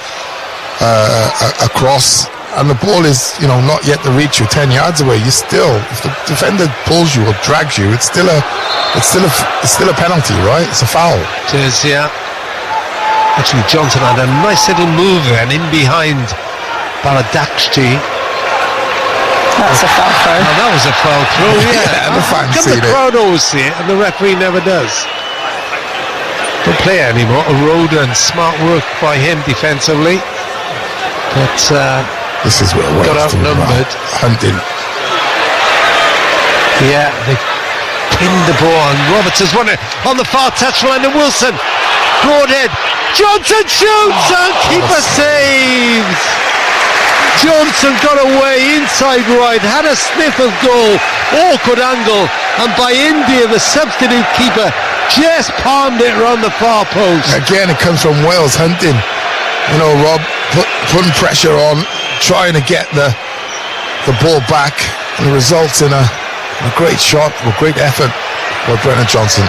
a cross, and the ball is, not yet to reach you 10 yards away, if the defender pulls you or drags you, it's still a penalty, right? It's a foul.
It is, yeah. Actually, Johnson had a nice little move then in behind Baradakji.
That's a foul throw.
Oh, that was a foul throw, yeah.
And the fans
Come
see
the
it.
crowd always see it, and the referee never does. Don't play it anymore. Aroda, and smart work by him defensively. But
This is where
got
Wales do
outnumbered.
Hunting.
Yeah, they pinned the ball, and Roberts has won it on the far touchline, and Wilson, broadhead, Johnson shoots, and keeper saves. Johnson got away inside right, had a sniff of goal, awkward angle, and by India, the substitute keeper just palmed it around the far post.
Again, it comes from Wales hunting. Rob, putting pressure on, trying to get the ball back, and it results in a great shot, a great effort by Brennan Johnson.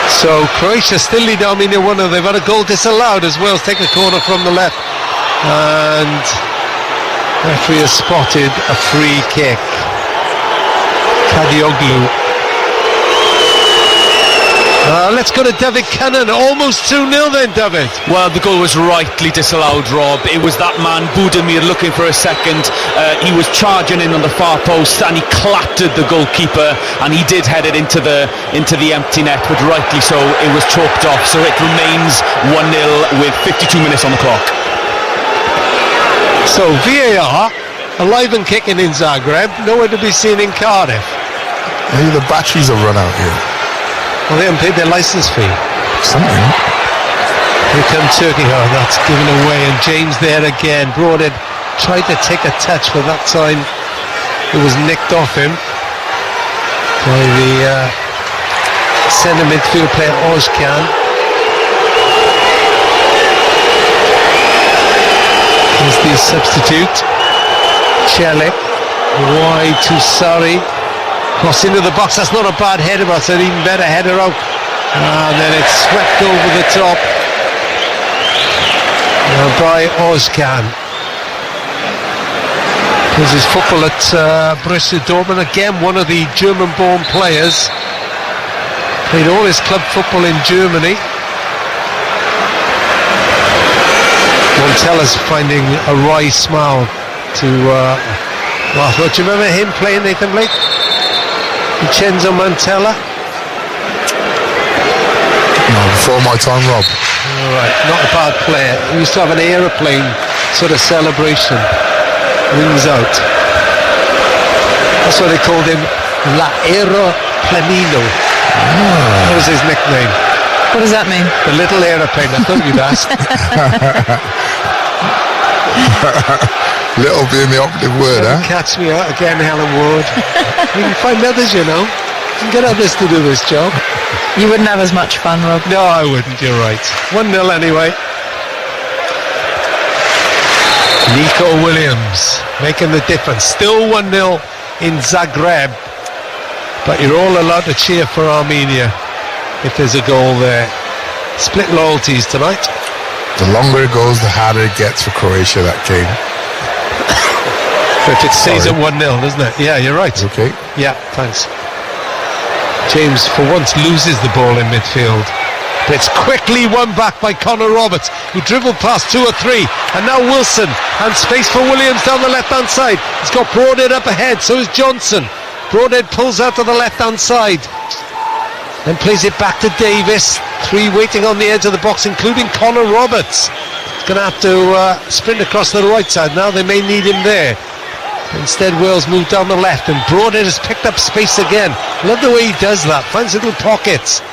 So Croatia still lead Armenia 1-0. They've had a goal disallowed as Wales take a corner from the left, and referee has spotted a free kick. Kadioglu. Let's go to David Cunnan. Almost 2-0 then, David.
Well, the goal was rightly disallowed, Rob. It was that man, Budimir, looking for a second. He was charging in on the far post and he clattered the goalkeeper, and he did head it into the empty net, but rightly so, it was chalked off. So it remains 1-0 with 52 minutes on the clock.
So VAR, alive and kicking in Zagreb, nowhere to be seen in Cardiff.
Maybe the batteries have run out here.
Well, they haven't paid their licence fee.
Something.
Here come Turkey. Oh, that's given away, and James there again. Broadhead tried to take a touch, but that time it was nicked off him by the centre midfield player Ozcan. Here's the substitute, Chelik, wide to Surrey. Cross into the box, that's not a bad header, but it's an even better header out. And then it's swept over the top by Ozcan. Plays his football at Borussia Dortmund, again one of the German-born players. Played all his club football in Germany. Montella's finding a wry smile to do you remember him playing, Nathan Blake? Vincenzo Montella?
No, before my time, Rob.
Alright, not a bad player. He used to have an aeroplane sort of celebration. Wings out. That's why they called him La Aeroplanino. That was his nickname.
What does that mean?
The little aeroplane, I thought you'd ask.
Little being the operative word, huh?
Catch me out again, Helen Ward. We can find others, We can get others to do this job.
You wouldn't have as much fun, Rob.
No, I wouldn't, you're right. 1-0 anyway. Nico Williams making the difference. Still 1-0 in Zagreb. But you're all allowed to cheer for Armenia if there's a goal there. Split loyalties tonight.
The longer it goes, the harder it gets for Croatia, that game.
If it stays at 1-0, doesn't it? Yeah, you're right.
Okay.
Yeah, thanks. James, for once, loses the ball in midfield. But it's quickly won back by Connor Roberts, who dribbled past 2 or 3. And now Wilson, and space for Williams down the left-hand side. He's got Broadhead up ahead, so is Johnson. Broadhead pulls out to the left-hand side. Then plays it back to Davis. 3 waiting on the edge of the box, including Connor Roberts. He's going to have to sprint across the right side now. They may need him there. Instead, Wales move down the left, and Broadhead has picked up space again. Love the way he does that. Finds little pockets.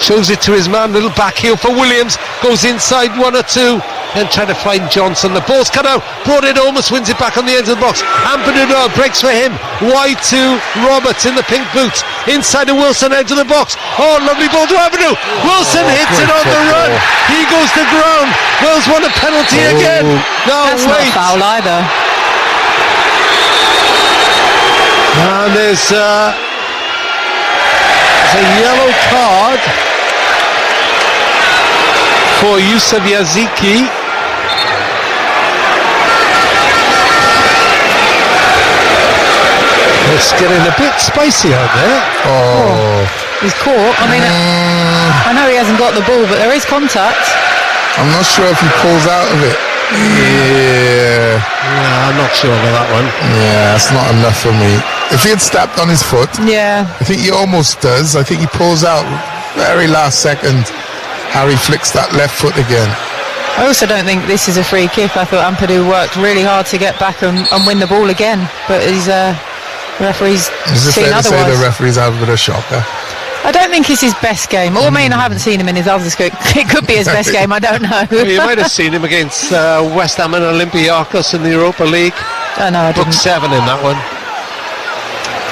Shows it to his man. Little back heel for Williams. Goes inside 1 or 2. Then trying to find Johnson. The ball's cut out. Broadhead almost wins it back on the edge of the box. Ampadu breaks for him. Wide to Roberts in the pink boots. Inside to Wilson, edge of the box. Oh, lovely ball to Ampadu. Wilson hits it on the run. He goes to ground. Wales won a penalty again. No,
That's
wait.
not a foul either.
And there's a yellow card poor use of Yaziki. It's getting a bit spicy out there.
He's caught. I mean, I know he hasn't got the ball, but there is contact.
I'm not sure if he pulls out of it. Yeah.
I'm not sure about that one.
Yeah, that's not enough for me. If he had stepped on his foot,
Yeah.
I think he almost does. I think he pulls out very last second. Harry flicks that left foot again.
I also don't think this is a free kick. I thought Ampadu worked really hard to get back and win the ball again, but he's referee's
Is it
seen
fair to say
otherwise.
the referee's out with a shocker?
I don't think it's his best game. Or I mean, I haven't seen him in his others. It could be his best game. I don't know.
Well, you might have seen him against West Ham and Olympiacos in the Europa League.
Oh, no, I
Book
didn't.
7 in that one.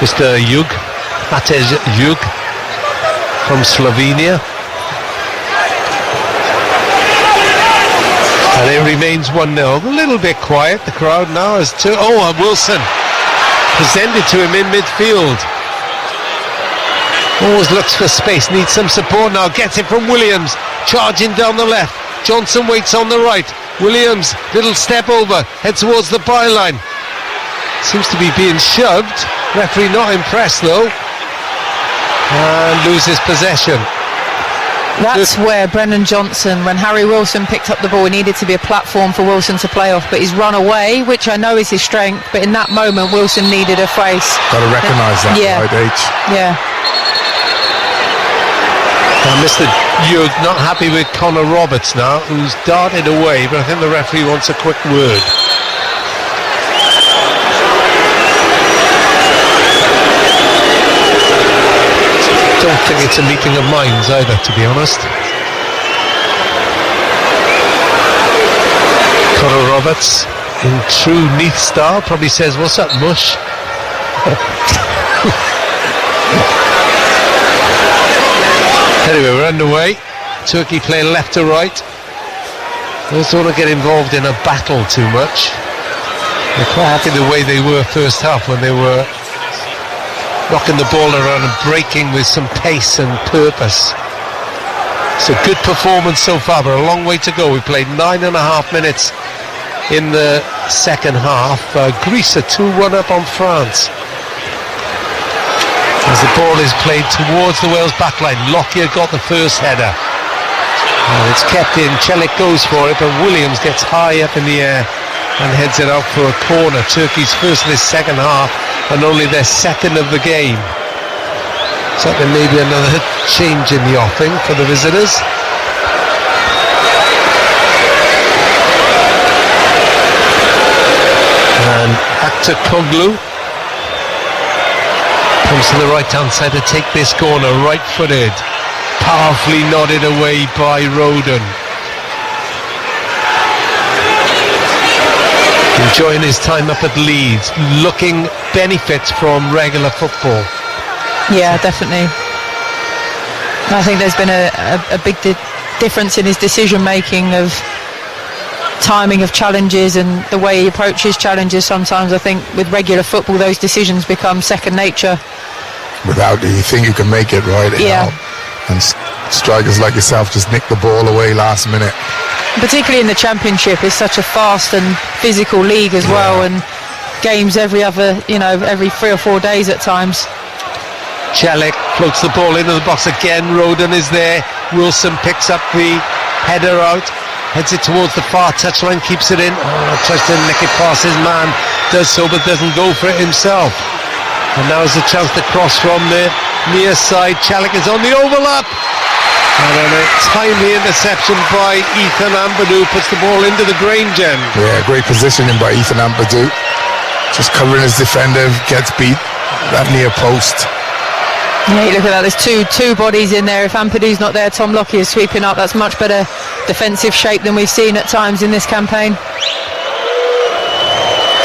Mr. Jug, Matej Jug from Slovenia. And it remains 1-0. A little bit quiet, the crowd now is two. Oh, and Wilson presented to him in midfield. Always looks for space, needs some support now, gets it from Williams, charging down the left. Johnson waits on the right. Williams, little step over, heads towards the byline. Seems to be being shoved. Referee not impressed though. And loses possession.
That's where Brennan Johnson, when Harry Wilson picked up the ball, it needed to be a platform for Wilson to play off, but he's run away, which I know is his strength, but in that moment Wilson needed a face.
Got to recognise that,
Yeah.
right, H?
Yeah.
Now Mr. Jug not happy with Connor Roberts now, who's darted away, but I think the referee wants a quick word. Don't think it's a meeting of minds either, to be honest. Connor Roberts, in true Neath style, probably says, "What's up, mush?" Anyway, we're underway. Turkey playing left to right. They don't want to get involved in a battle too much. They're quite happy the way they were first half, when they were knocking the ball around and breaking with some pace and purpose. It's a good performance so far, but a long way to go. We played 9.5 minutes in the second half. Greece are 2-1 up on France. As the ball is played towards the Wales backline, Lockyer got the first header. And it's kept in. Celik goes for it, but Williams gets high up in the air and heads it out for a corner. Turkey's first of this second half, and only their second of the game. So there may be another change in the offing for the visitors. And Aktakoglu comes to the right hand side to take this corner, right footed, powerfully nodded away by Roden. Enjoying his time up at Leeds, looking benefits from regular football.
Yeah, definitely. I think there's been a big difference in his decision making, of timing of challenges and the way he approaches challenges. Sometimes I think with regular football those decisions become second nature.
Without it, you think you can make it, right?
Yeah.
And strikers like yourself just nick the ball away last minute.
Particularly in the Championship, it's such a fast and physical league as well, and games every 3 or 4 days at times.
Celik floats the ball into the box again. Roden is there. Wilson picks up the header out, heads it towards the far touchline, keeps it in. Tries to nick it past his man, does so but doesn't go for it himself. And now is a chance to cross from the near side. Celik is on the overlap, and then a timely interception by Ethan Ampadu puts the ball into the Grange end.
Yeah, great positioning by Ethan Ampadu. Just covering his defender, gets beat that near post.
Yeah, look at that, there's two bodies in there. If Ampadu's not there, Tom Lockyer is sweeping up. That's much better defensive shape than we've seen at times in this campaign.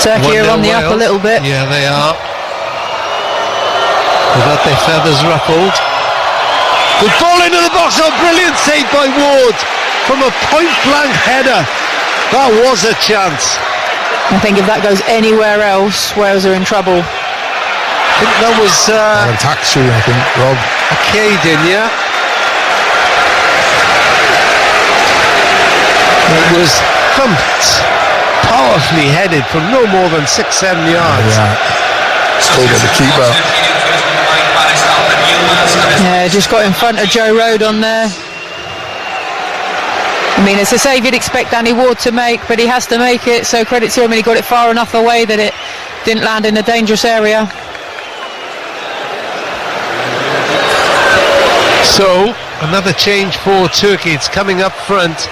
Turkey are on the up a little bit.
Yeah, they are. They've got their feathers ruffled. Good ball into the box. Oh, brilliant save by Ward from a point-blank header. That was a chance.
I think if that goes anywhere else, Wales are in trouble.
I think that was
Attack shooting, I think, Rob.
Caden, yeah. was thumped, powerfully headed from no more than 6-7 yards.
Still got the keeper.
Yeah, just got in front of Joe Road on there. I mean, it's a save you'd expect Danny Ward to make, but he has to make it, so credit to him, and he got it far enough away that it didn't land in a dangerous area.
So, another change for Turkey. It's coming up front.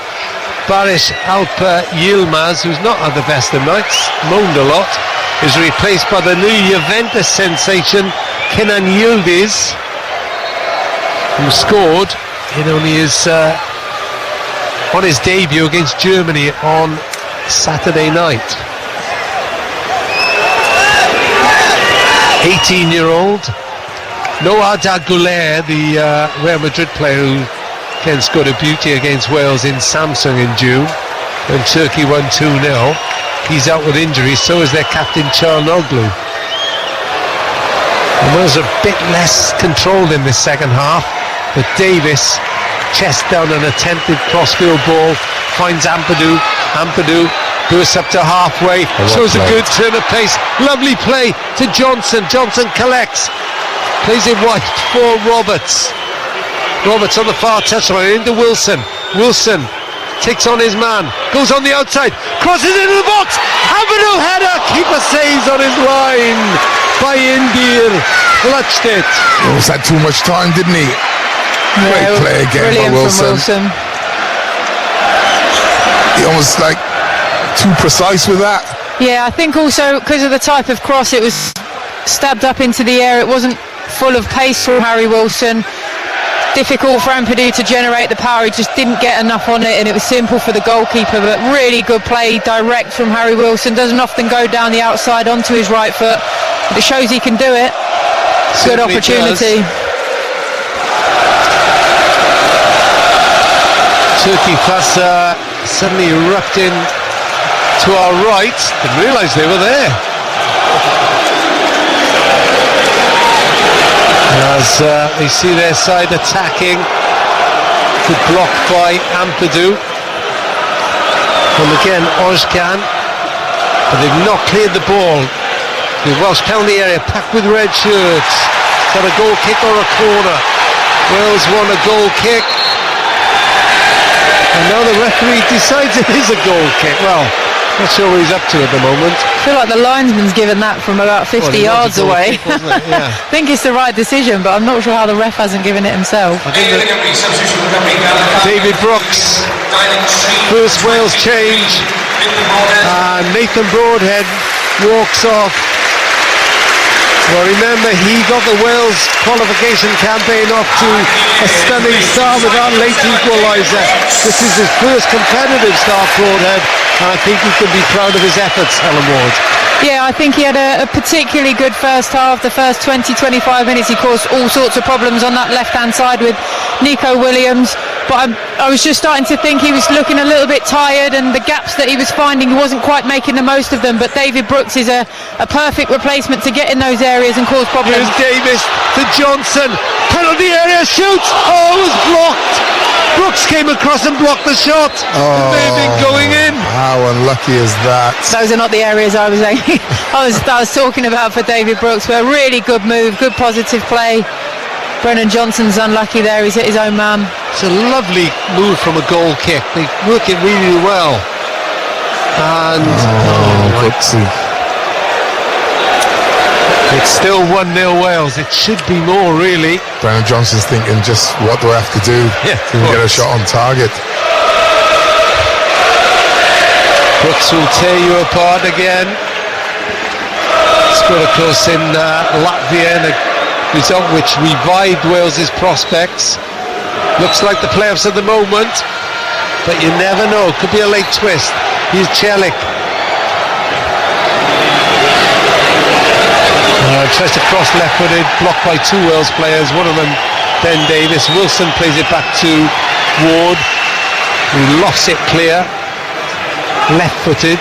Barış Alper Yilmaz, who's not had the best of nights, moaned a lot, is replaced by the new Juventus sensation, Kenan Yildiz, who scored in only his on his debut against Germany on Saturday night. 18-year-old Noah Daguler, the Real Madrid player who again scored a beauty against Wales in Samsung in June when Turkey won 2-0. He's out with injury, so is their captain Çalhanoğlu. And Wales are a bit less controlled in this second half, but Davis, chest down, an attempted crossfield ball, finds Ampadu. Ampadu bursts up to halfway, shows a good turn of pace, lovely play to Johnson. Johnson collects, plays it wide for Roberts. Roberts on the far touchline into Wilson. Wilson takes on his man, goes on the outside, crosses into the box. Ampadu header, keeper saves on his line by Indir. Clutched it.
Almost had too much time, didn't he? Great play again by Wilson. He almost like too precise with that.
Yeah, I think also because of the type of cross, it was stabbed up into the air. It wasn't full of pace for Harry Wilson. Difficult for Ampadu to generate the power. He just didn't get enough on it, and it was simple for the goalkeeper. But really good play, direct from Harry Wilson. Doesn't often go down the outside onto his right foot, but it shows he can do it. Good opportunity.
Turkey plus suddenly erupting to our right. Didn't realise they were there. As they see their side attacking, good block by Ampadu. And again, Özcan, but they've not cleared the ball. The Welsh penalty area packed with red shirts. Is that a goal kick or a corner? Wales won a goal kick. And now the referee decides it is a goal kick. Well, not sure what he's up to at the moment.
I feel like the linesman's given that from about 50 yards away.
Kick, wasn't it? Yeah.
I think it's the right decision, but I'm not sure how the ref hasn't given it himself.
I think that David Brooks, first Wales change, and Nathan Broadhead walks off. Well, remember, he got the Wales qualification campaign off to a stunning start with that late equaliser. This is his first competitive start, Broadhead, and I think he can be proud of his efforts, Helen Ward.
Yeah, I think he had a particularly good first half. The first 20-25 minutes, he caused all sorts of problems on that left-hand side with Nico Williams. But I was just starting to think he was looking a little bit tired, and the gaps that he was finding, he wasn't quite making the most of them. But David Brooks is a perfect replacement to get in those areas and cause problems.
Here's Davis to Johnson. Penalty area, shoots! Oh, it was blocked! Brooks came across and blocked the shot.
Oh,
It may have been going in.
How unlucky is that?
Those are not the areas I was I was talking about for David Brooks. But a really good move, good positive play. Brennan Johnson's unlucky there. He's hit his own man.
It's a lovely move from a goal kick. They work it really well. And
Brooksy.
it's still 1-0 Wales. It should be more, really.
Brennan Johnson's thinking, just what do I have to do to get a shot on target?
Brooks will tear you apart again. Scored, of course, in Latvia, and a result which revived Wales's prospects. Looks like the playoffs at the moment, but you never know. Could be a late twist. Here's Celik. Tries to cross left-footed, blocked by two Wales players, one of them Ben Davis. Wilson plays it back to Ward, who lofts it clear, left-footed.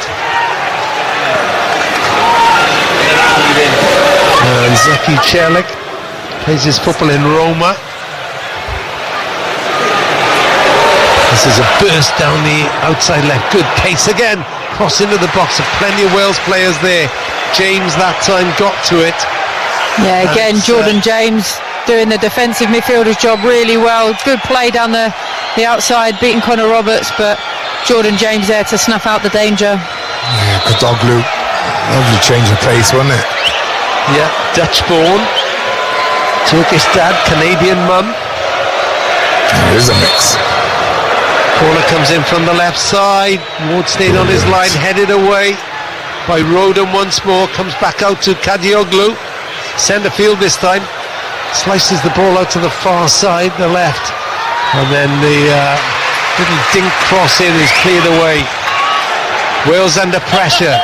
And Zeki Celik plays his football in Roma. As This is a burst down the outside left. Good pace again. Cross into the box. Plenty of Wales players there. James that time got to it.
Yeah, again, Jordan James doing the defensive midfielder's job really well. Good play down the outside, beating Connor Roberts, but Jordan James there to snuff out the danger.
Yeah, Kadoglu. Lovely change of pace, wasn't it?
Yeah, Dutch born. Turkish dad, Canadian mum.
There is a mix.
Corner comes in from the left side. Ward stayed on his line, headed away by Roden once more. Comes back out to Kadioglu. Centre field this time. Slices the ball out to the far side, the left. And then the little dink cross in is cleared away. Wales under pressure.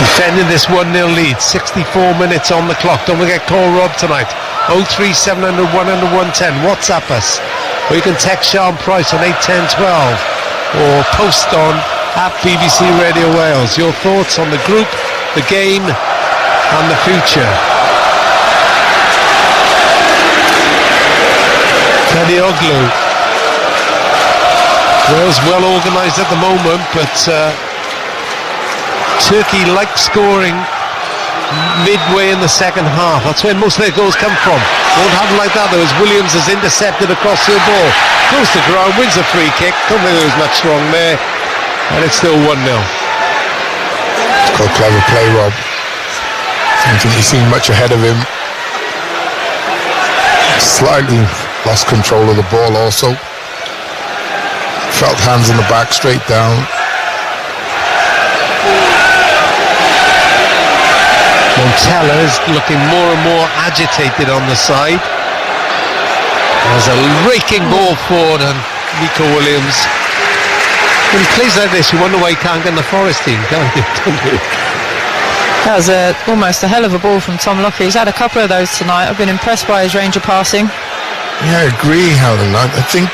Defending this 1-0 lead. 64 minutes on the clock. Don't forget, call Rob tonight. 03 700 100 110. WhatsApp us. Or you can text Sean Price on 81012. Or post on at BBC Radio Wales. Your thoughts on the group, the game and the future. Kadioglu. Wales well organised at the moment, but Turkey like scoring midway in the second half. That's where most of their goals come from. Won't happen like that though, as Williams has intercepted across the ball. Goes to ground, wins a free kick. Don't think there was much wrong there. And it's still 1-0.
It's called clever play, Rob. I don't think he's seen much ahead of him. Slightly lost control of the ball also. Felt hands in the back, straight down.
Montella's looking more and more agitated on the side. There's a raking ball forward and Nico Williams. When he plays like this, you wonder why he can't get in the Forest team, can't you?
That was almost a hell of a ball from Tom Lockyer. He's had a couple of those tonight. I've been impressed by his range of passing.
Yeah, I agree, Helen. I think,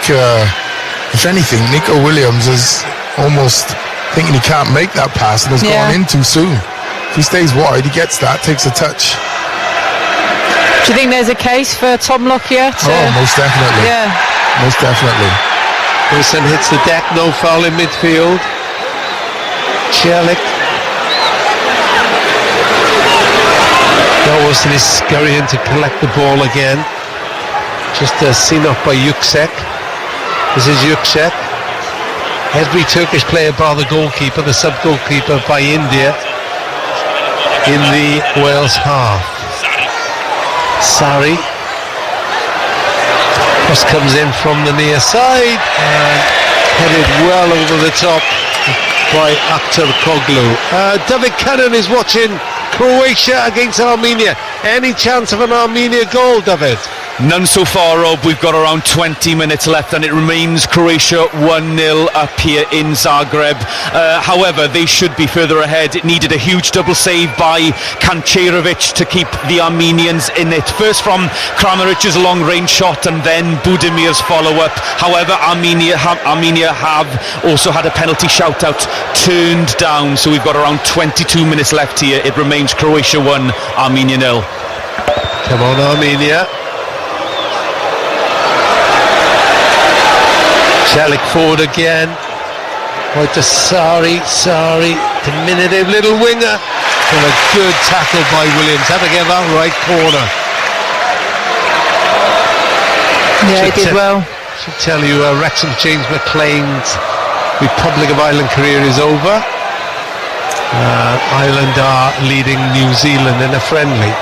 if anything, Nico Williams is almost thinking he can't make that pass and has gone in too soon. If he stays wide, he gets that, takes a touch.
Do you think there's a case for Tom Lockyer to...
Oh, most definitely.
Yeah.
Most definitely.
Wilson hits the deck, no foul in midfield. Chelik. Now Wilson is scurrying to collect the ball again. Just seen off by Yüksek. This is Yüksek. Every Turkish player bar the goalkeeper, the sub-goalkeeper by India, in the Wales half. Sari. Cross comes in from the near side and headed well over the top by Akhtar Koglu. David Cannon is watching Croatia against Armenia. Any chance of an Armenia goal, David?
None so far, Rob. We've got around 20 minutes left and it remains Croatia 1-0 up here in Zagreb. However, they should be further ahead. It needed a huge double save by Kancerovic to keep the Armenians in it. First from Kramaric's long-range shot and then Budimir's follow-up. However, Armenia have also had a penalty shout-out turned down. So we've got around 22 minutes left here. It remains Croatia 1, Armenia 0.
Come on, Armenia. Celik forward again. Right to Sari. Diminutive little winger. And a good tackle by Williams. Had to get that right corner.
Yeah, he did well.
Should tell you, Wrexham James McLean's Republic of Ireland career is over. Ireland are leading New Zealand in a friendly.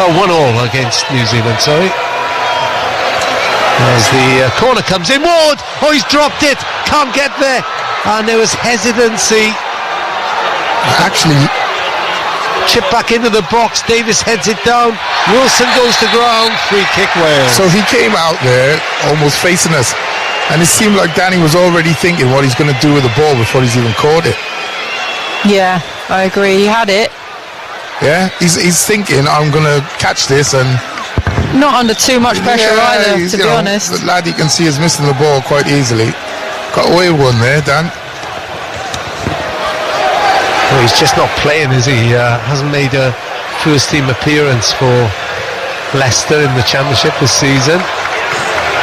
1-1 against New Zealand, sorry. As the corner comes in, Ward! Oh, he's dropped it! Can't get there! And there was hesitancy.
Actually,
chip back into the box, Davis heads it down, Wilson goes to ground, free kick Wales.
so he came out there almost facing us, and it seemed like Danny was already thinking what he's going to do with the ball before he's even caught it.
Yeah, I agree. He had it.
Yeah, he's thinking, I'm going to catch this, and
Not under too much pressure either, to be honest.
The lad you can see is missing the ball quite easily. Got away with one there, Dan.
Well, he's just not playing, is he? Hasn't made a first team appearance for Leicester in the Championship this season.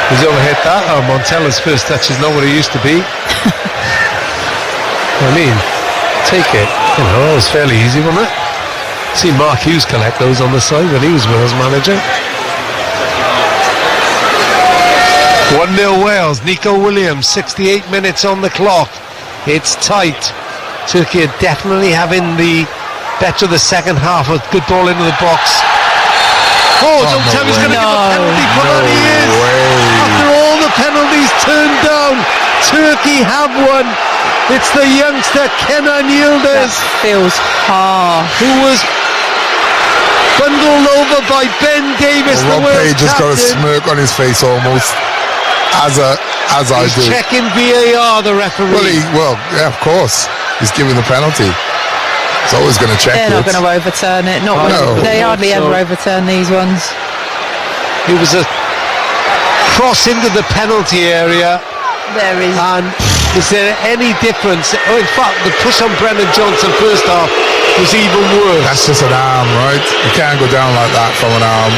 He's overhit that. Oh, Montella's first touch is not what it used to be. I mean, take it. You know, that was fairly easy, wasn't it? See Mark Hughes collect those on the side when he was Wales manager. 1-0 Wales. Nico Williams, 68 minutes on the clock. It's tight. Turkey are definitely having the better of the second half. A good ball into the box. Oh, don't tell me he's going to give a penalty. But on he is. After all the penalties turned down, Turkey have won. It's the youngster Kenan Yildiz.
That feels harsh.
Who was bundled over by Ben Davis, the
Rob
Wales
Page has got a
captain.
smirk on his face almost, as I
He's
do.
checking VAR, the referee.
Well, yeah, of course. He's giving the penalty. He's always going to check
They're
it.
not going to overturn it.
No.
They hardly ever overturn these ones.
It was a cross into the penalty area.
There is.
And is there any difference? Oh, in fact, the push on Brennan Johnson first half was even worse.
That's just an arm, right? You can't go down like that from an arm.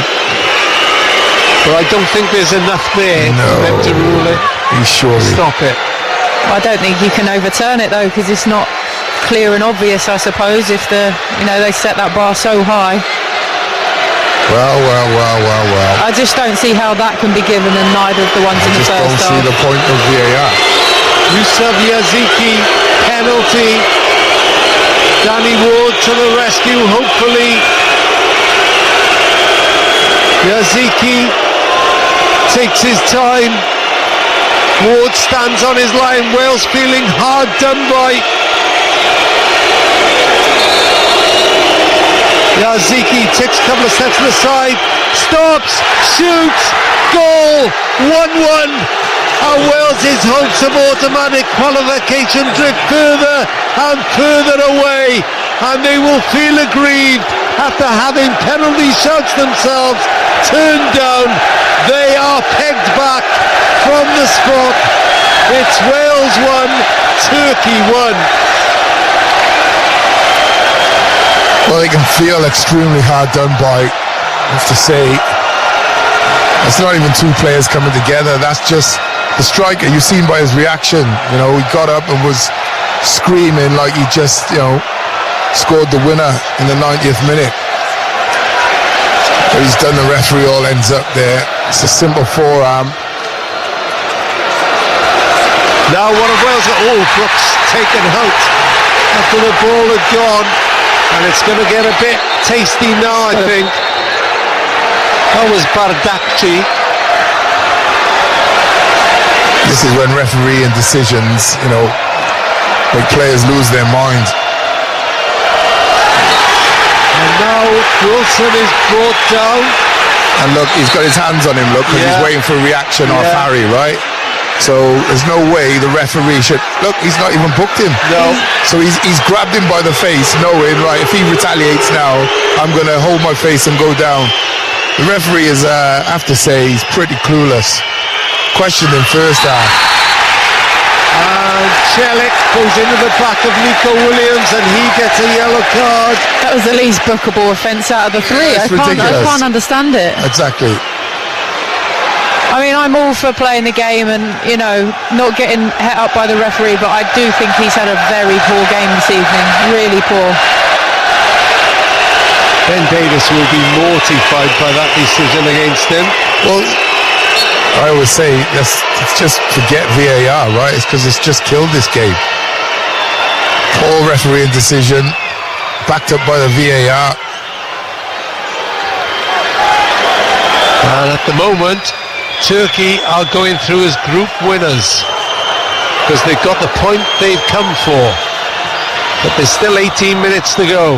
But I don't think there's enough there for them to rule it.
He's surely.
Stop it.
I don't think you can overturn it though, because it's not clear and obvious, I suppose, if they set that bar so high.
Well.
I just don't see how that can be given, and neither of the ones in the
I just
first
don't see
half.
the point of VAR.
Yusuf Yaziki, penalty. Danny Ward to the rescue, hopefully. Yaziki takes his time. Ward stands on his line. Wales feeling hard done by. Yaziki takes a couple of steps to the side, stops, shoots, goal, 1-1. And Wales's hopes of automatic qualification drift further and further away, and they will feel aggrieved after having penalty shouts themselves turned down. They are pegged back from the spot. It's Wales 1, Turkey 1.
Well, they can feel extremely hard done by. I have to say, it's not even two players coming together. That's just the striker. You've seen by his reaction. You know, he got up and was screaming like he just, scored the winner in the 90th minute. But he's done. The referee all ends up there. It's a simple forearm.
Now one of Wales. Oh, Brooks taken out after the ball had gone. And it's going to get a bit tasty now, I think. That was Bardakci.
This is when refereeing decisions, when players lose their mind.
And now Wilson is brought down.
And look, he's got his hands on him, look, because he's waiting for a reaction off Harry, right? So there's no way the referee should... Look, he's not even booked him.
No.
So he's grabbed him by the face, knowing, right, if he retaliates now, I'm going to hold my face and go down. The referee is, I have to say, he's pretty clueless. Questioned him first half.
And Celik goes into the back of Nico Williams and he gets a yellow card.
That was the least bookable offence out of the three.
It's
I
ridiculous.
can't understand it.
Exactly.
I mean, I'm all for playing the game and, not getting hit up by the referee, but I do think he's had a very poor game this evening. Really poor.
Ben Davis will be mortified by that decision against him.
Well, I always say, let's just forget VAR, right? It's because it's just killed this game. Poor refereeing decision, backed up by the VAR.
And at the moment, Turkey are going through as group winners because they've got the point they've come for, but there's still 18 minutes to go.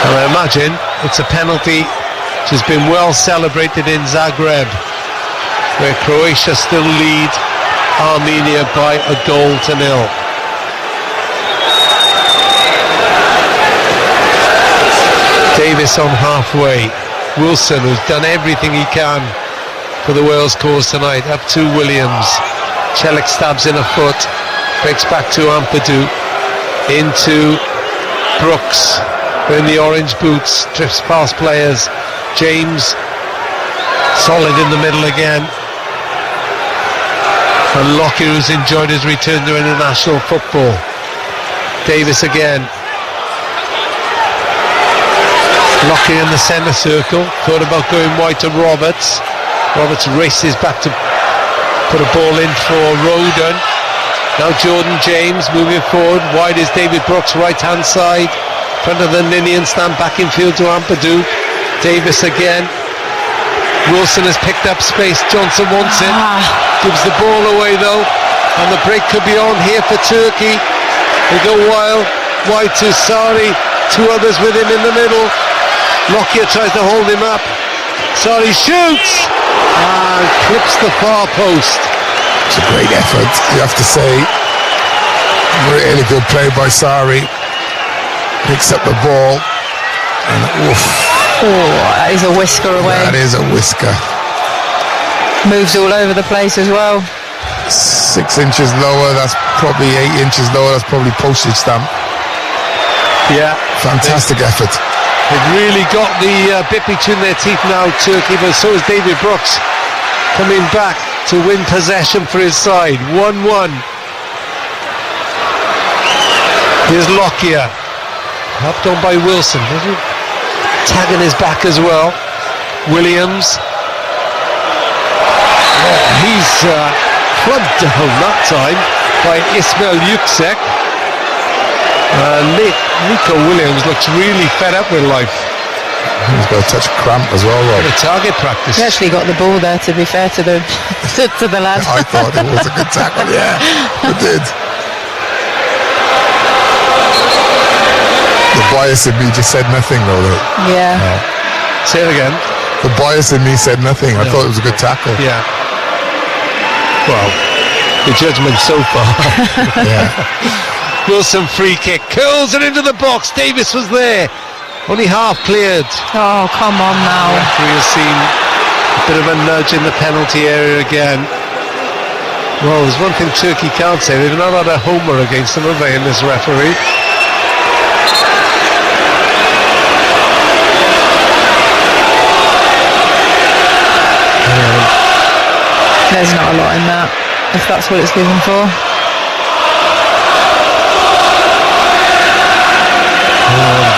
And I imagine it's a penalty which has been well celebrated in Zagreb, where Croatia still lead Armenia by a 1-0. Davis on halfway. Wilson, who's done everything he can for the Wales cause tonight, up to Williams. Celik stabs in a foot, breaks back to Ampadu, into Brooks, in the orange boots, drifts past players. James Solid in the middle again. And Lockyer, who's enjoyed his return to international football. Davis again. Lockyer in the centre circle. Thought about going wide to Roberts. Roberts races back to put a ball in for Roden. Now Jordan James moving forward. Wide is David Brooks, right hand side. Front of the Ninian stand, back in field to Ampadu. Davis again. Wilson has picked up space. Johnson wants it. Gives the ball away though. And the break could be on here for Turkey. They go wild. Wide to Sari. Two others with him in the middle. Lockyer tries to hold him up. Sari shoots and clips the far post.
It's a great effort, you have to say. Really good play by Sari. Picks up the ball and oof.
Oh, that is a whisker away.
That is a whisker.
Moves all over the place as well.
6 inches lower, that's probably 8 inches lower, that's probably postage stamp.
Yeah.
Fantastic effort.
They've really got the bit between their teeth now, Turkey, but so is David Brooks coming back to win possession for his side. 1-1. Here's Lockyer. Helped on by Wilson. Tagging his back as well. Williams. Oh, he's clubbed down that time by Ismail Yüksek. Nico Williams looks really fed up with life.
He's got a touch of cramp as well, Rob.
Bit of target practice.
He actually got the ball there, to be fair to the to the lad.
I thought it was a good tackle, yeah, it did. The bias in me just said nothing though.
Yeah.
Say it again.
The bias in me said nothing. I thought it was a good tackle.
Yeah. Well, the judgment so far.
Yeah.
Wilson free kick, curls it into the box. Davis was there, only half cleared.
Oh, come on now.
Referee has seen a bit of a nudge in the penalty area again. Well, there's one thing Turkey can't say, they've not had a homer against them, have they, in this referee?
There's not a lot in that, if that's what it's given for.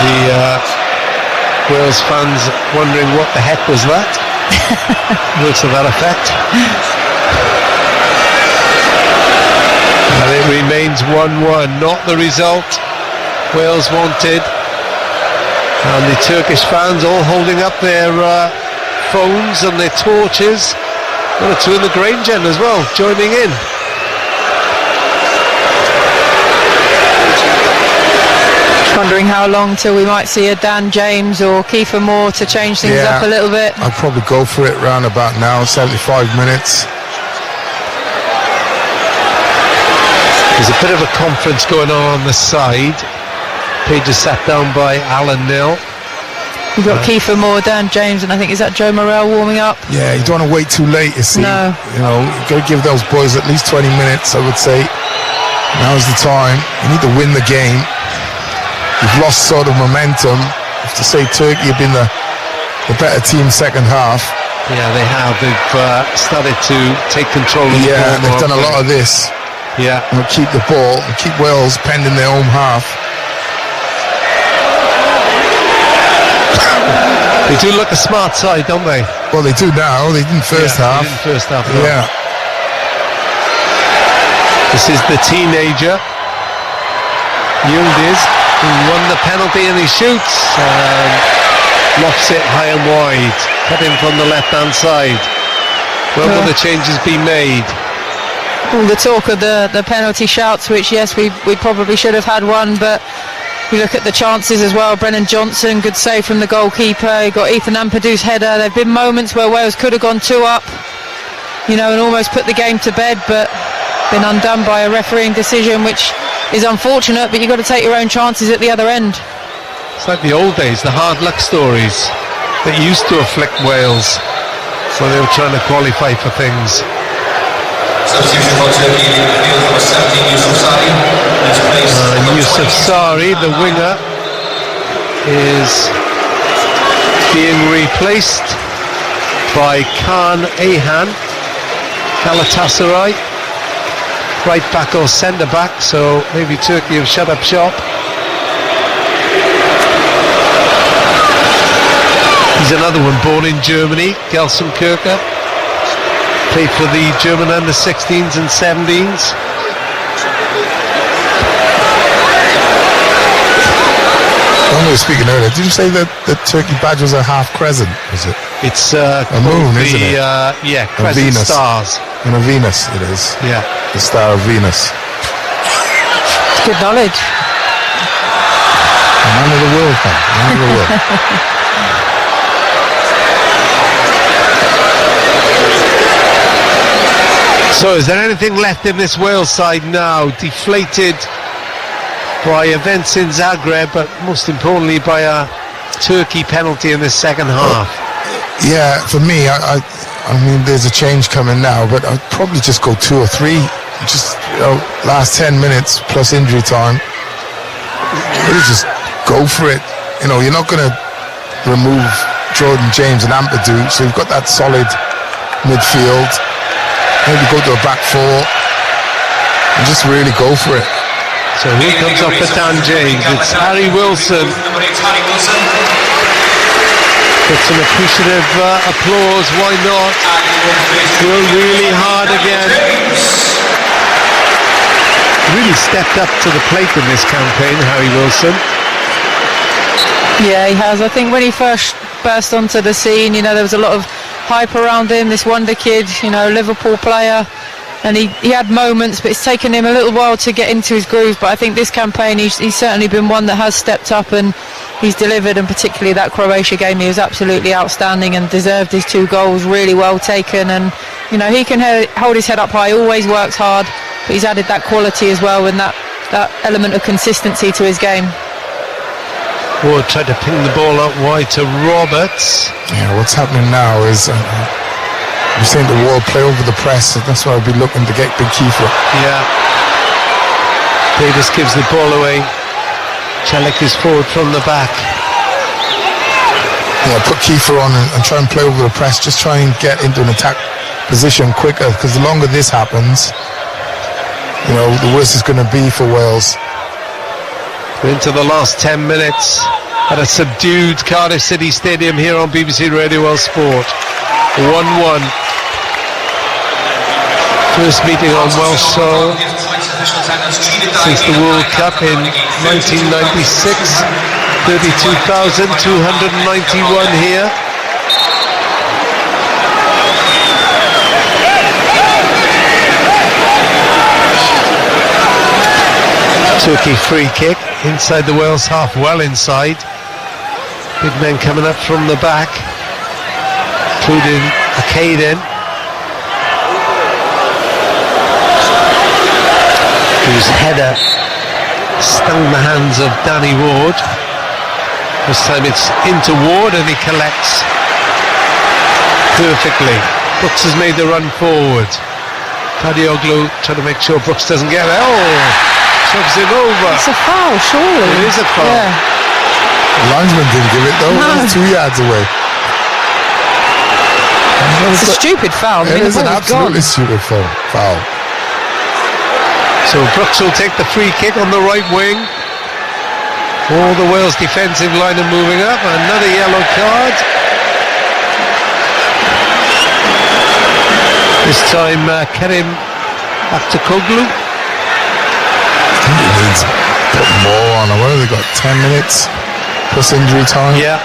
The Wales fans wondering what the heck was that. Words to that effect. And it remains 1-1, not the result Wales wanted. And the Turkish fans all holding up their phones and their torches. One or two in the Grange end as well, joining in.
Wondering how long till we might see a Dan James or Kiefer Moore to change things up a little bit.
I'd probably go for it round about now, 75 minutes.
There's a bit of a conference going on the side. Page is sat down by Alan Nill.
We've got Kiefer Moore, Dan James, and I think, is that Joe Morrell warming up?
Yeah, you don't want to wait too late, you see.
No.
You know, you've got to give those boys at least 20 minutes, I would say. Now's the time. You need to win the game. You've lost sort of momentum. I have to say Turkey have been the better team second half.
Yeah, they have. They've started to take control of the ball.
Yeah, they've done a lot of this.
Yeah.
And keep the ball and keep Wales pending their own half.
They do look a smart side, don't they?
Well, they do now. They didn't first half.
They didn't first half. No.
Yeah.
This is the teenager, Yildiz, who won the penalty, and he shoots and lofts it high and wide, cut in from the left-hand side. When will the changes be made?
All the talk of the penalty shouts, which yes, we probably should have had one, but you look at the chances as well. Brennan Johnson, good save from the goalkeeper. You got Ethan Ampadu's header. There have been moments where Wales could have gone 2 up, you know, and almost put the game to bed, but been undone by a refereeing decision, which is unfortunate, but you've got to take your own chances at the other end.
It's like the old days, the hard luck stories that used to afflict Wales when they were trying to qualify for things.
Substitution for Turkey, number 17, Yusuf Sari.
Yusuf Sari, the winger, is being replaced by Khan Ayhan, Galatasaray. Right back or centre back, so maybe Turkey have shut up shop. He's another one born in Germany, Gelsenkirchen. Played for the German under-16s and 17s.
When we were speaking earlier, did you say that the Turkey badge was a half crescent? Was it?
It's
a moon, isn't it?
Yeah,
A
crescent
Venus.
stars.
And a Venus, it is.
Yeah.
The star of Venus.
Good knowledge.
A man of the world, man. Man of the world.
So is there anything left in this Wales side now? Deflated by events in Zagreb, but most importantly by a Turkey penalty in the second half.
Yeah, for me, I mean, there's a change coming now, but I'd probably just go 2 or 3. Just, last 10 minutes plus injury time. Really just go for it. You're not going to remove Jordan James and Ampadu, so you've got that solid midfield. Maybe go to a back 4 and just really go for it.
So here comes up for Dan James. It's Harry Wilson. Get some appreciative applause, why not? Go really hard again. Really stepped up to the plate in this campaign, Harry Wilson.
Yeah, he has. I think when he first burst onto the scene, there was a lot of hype around him, this wonder kid, Liverpool player. And he had moments, but it's taken him a little while to get into his groove. But I think this campaign, he's certainly been one that has stepped up and he's delivered. And particularly that Croatia game, he was absolutely outstanding and deserved his 2 goals, really well taken. And, he can hold his head up high, always works hard, but he's added that quality as well and that element of consistency to his game.
Ward tried to ping the ball out wide to Roberts.
Yeah, what's happening now is you're saying the Ward play over the press, so that's why I'd be looking to get Big Kiefer.
Yeah. Davis gives the ball away. Celik is forward from the back.
Yeah, put Kiefer on and try and play over the press. Just try and get into an attack position quicker, because the longer this happens, the worse it's going to be for Wales.
We're into the last 10 minutes at a subdued Cardiff City Stadium here on BBC Radio World Sport. 1-1. First meeting on Welsh soil since the World Cup in 1996. 32,291 here. Turkey free kick inside the Wales half, well inside. Big men coming up from the back, including Akaden, whose header stung the hands of Danny Ward. This time it's into Ward and he collects perfectly. Brooks has made the run forward. Kadioglu trying to make sure Brooks doesn't get it. Shoves him over.
It's a foul, surely.
It is a foul.
Yeah.
The linesman didn't give it though.
No.
It was 2 yards away.
It's a stupid foul.
It is an absolutely stupid foul.
So Brooks will take the free kick on the right wing. All the Wales defensive line are moving up. Another yellow card. This time Kerim Aktürkoğlu.
I think he needs a bit more on. What have they got? 10 minutes plus injury time?
Yeah.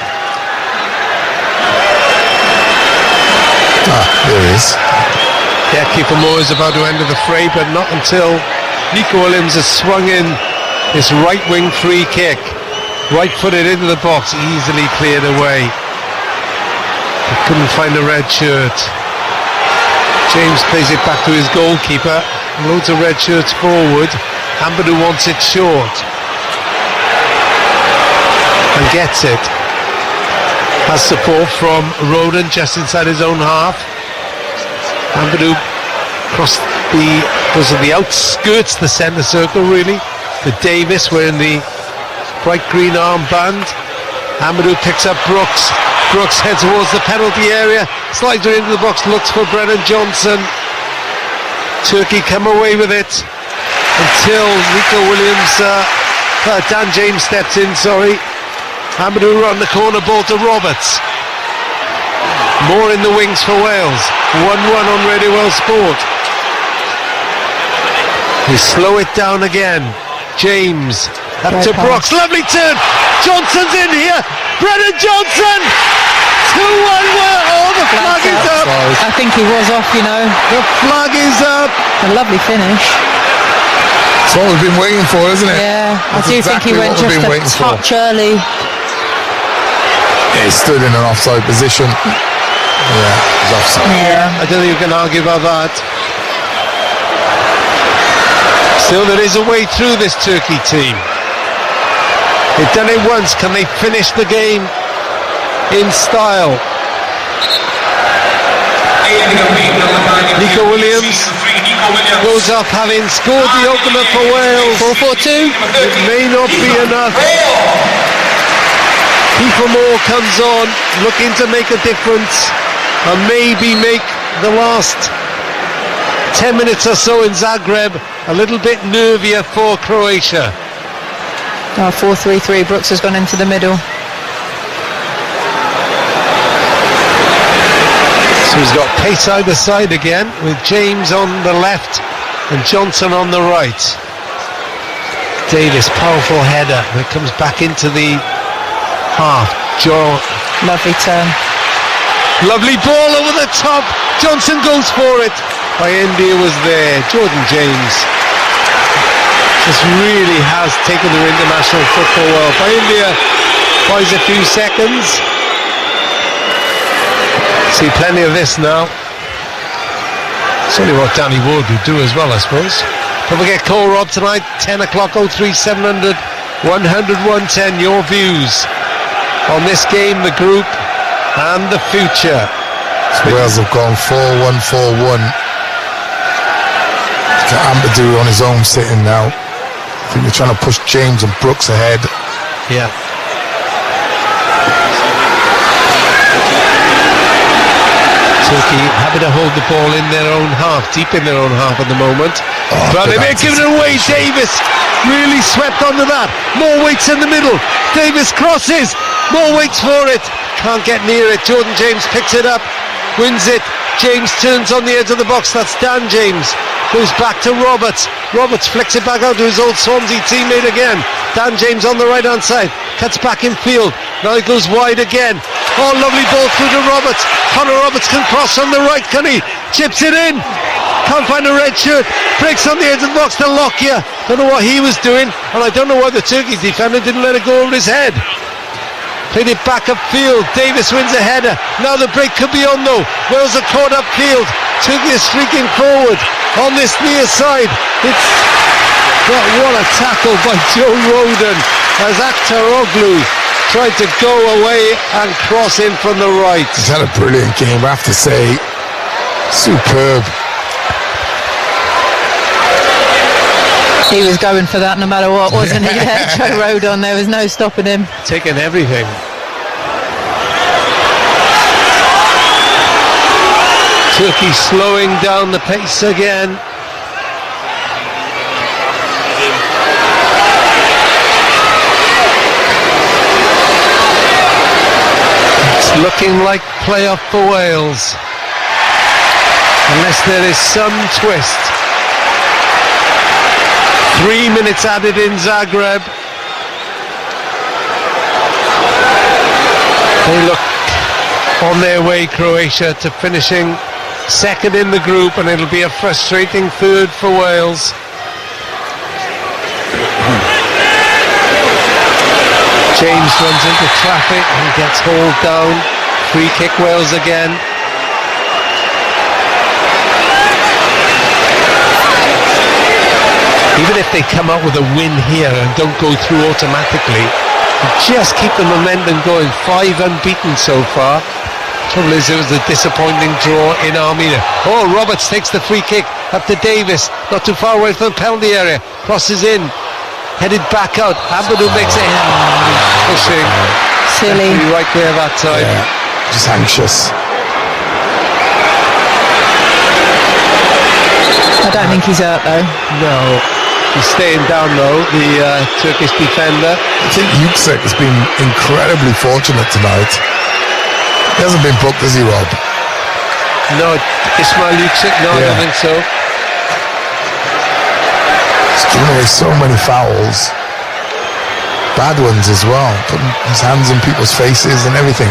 There he is.
Yeah, Keeper Moore is about to enter the fray, but not until Nico Williams has swung in this right wing free kick. Right footed into the box, easily cleared away. He couldn't find a red shirt. James plays it back to his goalkeeper. Loads of red shirts forward. Ampadu wants it short. And gets it. Has support from Roden just inside his own half. Ampadu goes to the outskirts, the centre circle really. The Davis wearing the bright green armband. Amadou picks up Brooks. Brooks heads towards the penalty area, slides her into the box, looks for Brennan Johnson. Turkey come away with it until Nico Williams, Dan James steps in, sorry. Amadou on the corner, ball to Roberts. More in the wings for Wales. 1-1 on Radio Well Sport. We slow it down again. James up to Brooks, lovely turn. Johnson's in here. Brennan Johnson. 2-1. Oh, the flag is up.
I think he was off, you know.
The flag is up.
A lovely finish.
That's what we've been waiting for, isn't it?
Yeah,
That's
I do
exactly
think he went
what we've been
just a
waiting for.
touch early.
Yeah, he stood in an offside position. Yeah, he's offside.
Yeah.
I don't think you can argue about that. Still, there is a way through this Turkey team. They've done it once. Can they finish the game in style? Nico Williams goes up having scored the opener for Wales.
4-4-2.
It may not be enough. Kiefer Moore comes on, looking to make a difference and maybe make the last 10 minutes or so in Zagreb a little bit nervier for Croatia.
4-3-3. Brooks has gone into the middle.
So he's got pace either side again, with James on the left and Johnson on the right. Davis, powerful header that comes back into the half.
Lovely turn.
Lovely ball over the top. Johnson goes for it. India was there. Jordan James just really has taken their international football well. India buys a few seconds. See plenty of this now. It's only what Danny Ward would do as well, I suppose. Don't forget, call Rob tonight, 10 o'clock, 03700 100 110. Your views on this game, the group and the future.
So Wales have gone 4-1, 4-1. Amadou on his own sitting now. I think they're trying to push James and Brooks ahead.
Yeah. Turkey happy to hold the ball in their own half, deep in their own half at the moment. But they may give it away. Davis really swept onto that. More waits in the middle. Davis crosses. More waits for it. Can't get near it. Jordan James picks it up, wins it. James turns on the edge of the box. That's Dan James. Goes back to Roberts. Roberts flicks it back out to his old Swansea teammate again. Dan James on the right hand side. Cuts back in field. Now he goes wide again. Oh, lovely ball through to Roberts. Connor Roberts can cross on the right, can he? Chips it in. Can't find a red shirt. Breaks on the edge of the box to Lockyer. Don't know what he was doing, and I don't know why the Turkish defender didn't let it go over his head. Played it back upfield. Davis wins a header. Now the break could be on though. Wales are caught upfield. Turkey is streaking forward on this near side. It's got what a tackle by Joe Roden as Aktaroglu tried to go away and cross in from the right.
He's had a brilliant game, I have to say. Superb.
He was going for that no matter what, wasn't he? Yeah, Joe Rodon, there was no stopping him.
Taking everything. Turkey slowing down the pace again. It's looking like playoff for Wales, unless there is some twist. 3 minutes added in Zagreb. They look on their way, Croatia, to finishing second in the group, and it'll be a frustrating third for Wales. James runs into traffic and gets hauled down. Free kick Wales again. Even if they come out with a win here and don't go through automatically, just keep the momentum going. 5 unbeaten so far. Trouble is, it was a disappointing draw in Armenia. Oh, Roberts takes the free kick up to Davis, not too far away from the penalty area. Crosses in, headed back out. Amadou makes it. Pushing.
Tilly.
Definitely right there that time.
Yeah, just anxious.
I don't think he's hurt though.
No, he's staying down low, the Turkish defender.
I think Yüksek has been incredibly fortunate tonight. He hasn't been booked, has he, Rob?
No, Ismail Yüksek, no, I
Yeah.
don't think so.
He's given away so many fouls. Bad ones as well. Putting his hands in people's faces and everything.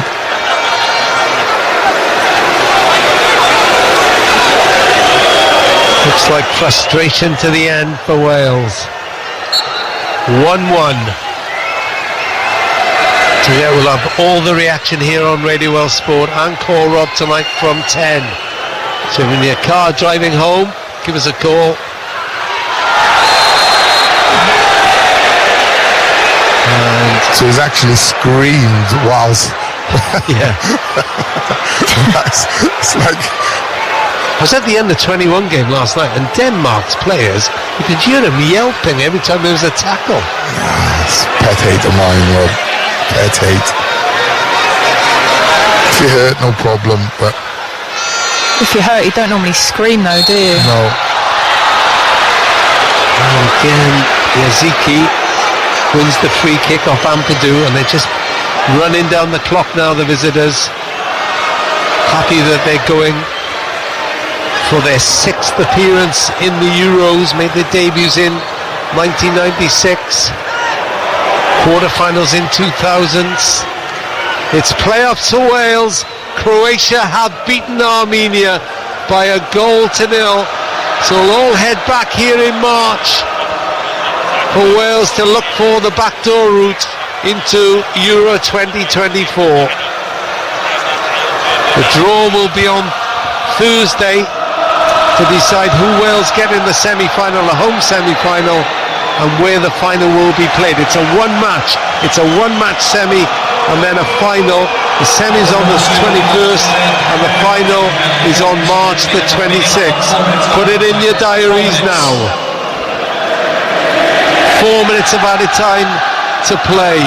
Looks like frustration to the end for Wales. 1-1. So yeah, we'll have all the reaction here on Radio Well Sport and call Rob tonight from 10. So when you're car driving home, give us a call. And
So he's actually screamed whilst...
yeah,
It's like...
I was at the end of 21 game last night, and Denmark's players, you could hear them yelping every time there was a tackle.
It's pet hate of mine, Rob. Pet hate. If you're hurt, no problem, but
If you're hurt, you don't normally scream though, do you?
no.
And again, Yaziki wins the free kick off Ampadu, and they're just running down the clock now, the visitors. Happy that they're going for their 6th appearance in the Euros, made their debuts in 1996, quarterfinals in 2000s. It's playoffs for Wales. Croatia have beaten Armenia by 1-0. So we'll all head back here in March for Wales to look for the backdoor route into Euro 2024. The draw will be on Thursday to decide who Wales get in the semi-final, the home semi-final, and where the final will be played. It's a one-match semi, and then a final. The semi's on the 21st, and the final is on March the 26th. Put it in your diaries now. 4 minutes of added time to play.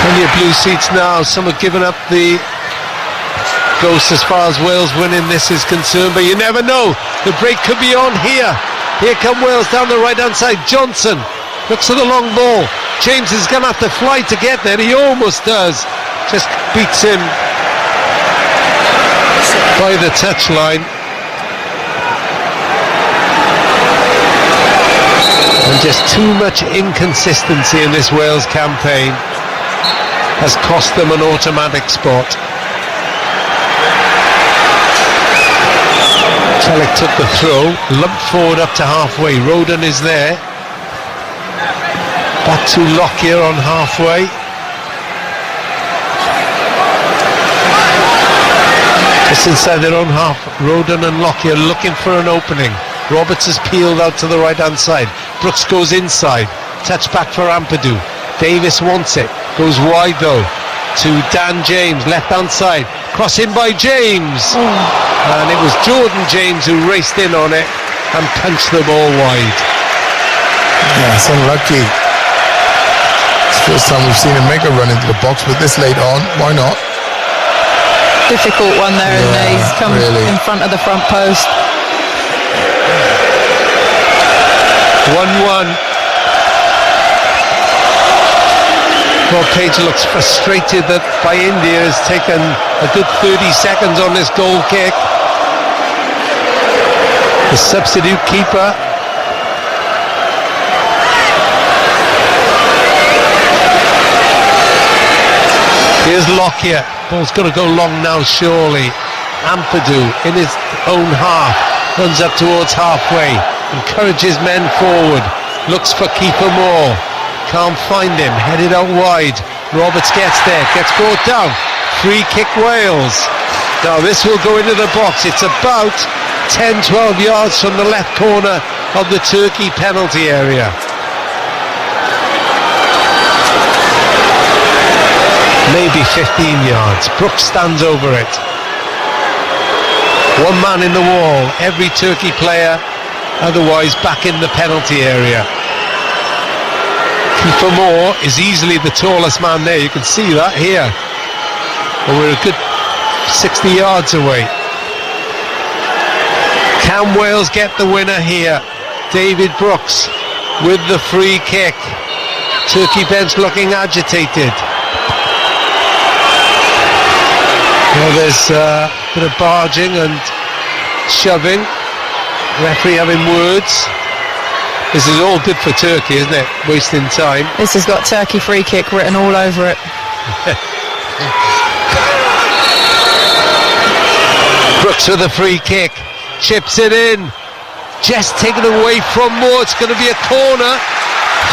Plenty of blue seats now. Some have given up the ghost as far as Wales winning this is concerned, but you never know. The break could be on here. Here come Wales down the right hand side. Johnson looks at the long ball. James is going to have to fly to get there. He almost does. Just beats him by the touchline. And just too much inconsistency in this Wales campaign has cost them an automatic spot. Celik took the throw, lumped forward up to halfway. Roden is there. Back to Lockyer on halfway. Just inside their own half, Roden and Lockyer looking for an opening. Roberts has peeled out to the right hand side. Brooks goes inside. Touch back for Ampadu. Davis wants it. Goes wide though to Dan James, left hand side. Cross in by James. And it was Jordan James who raced in on it and punched the ball wide.
Yeah, it's unlucky. It's the first time we've seen him make a run into the box, but this late on, why not?
Difficult one there, isn't it? He's come
really.
in front of the front post.
1-1. Well, Page looks frustrated that by India has taken a good 30 seconds on this goal kick. The substitute keeper. Here's Lockyer. Ball's going to go long now, surely. Ampadu in his own half. Runs up towards halfway. Encourages men forward. Looks for keeper Moore. Can't find him. Headed out wide. Roberts gets there. Gets brought down. Free kick Wales. Now this will go into the box. It's about 10-12 yards from the left corner of the Turkey penalty area. Maybe 15 yards. Brooks stands over it. One man in the wall. Every Turkey player otherwise back in the penalty area. Kiefer Moore is easily the tallest man there, you can see that here. But we're a good 60 yards away. Can Wales get the winner here? David Brooks with the free kick. Turkey bench looking agitated. Well, there's a bit of barging and shoving. Referee having words. This is all good for Turkey, isn't it? Wasting time.
This has got Turkey free kick written all over it.
Brooks with a free kick. Chips it in. Just taken away from Moore. It's going to be a corner.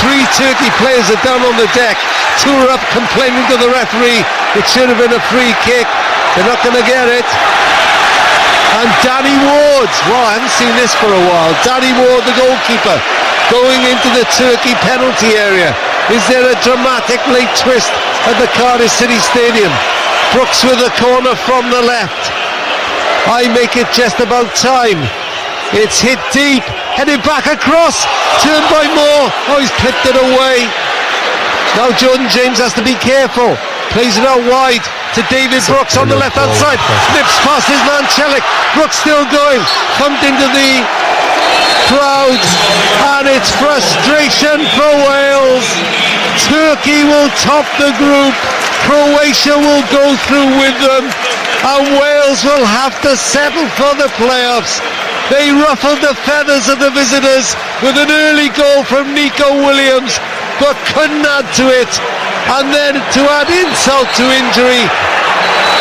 3 Turkey players are down on the deck. 2 are up complaining to the referee. It should have been a free kick. They're not going to get it. And Danny Ward, well, I haven't seen this for a while. Danny Ward, the goalkeeper, going into the Turkey penalty area. Is there a dramatic late twist at the Cardiff City Stadium? Brooks with a corner from the left. I make it just about time. It's hit deep, headed back across, turned by Moore. Oh, he's clipped it away. Now Jordan James has to be careful. Plays it out wide to David Brooks on the left-hand side. Slips past his man Celik. Brooks still going. Thumped into the crowd. And it's frustration for Wales. Turkey will top the group. Croatia will go through with them. And Wales will have to settle for the playoffs. They ruffled the feathers of the visitors with an early goal from Nico Williams, but couldn't add to it. And then to add insult to injury,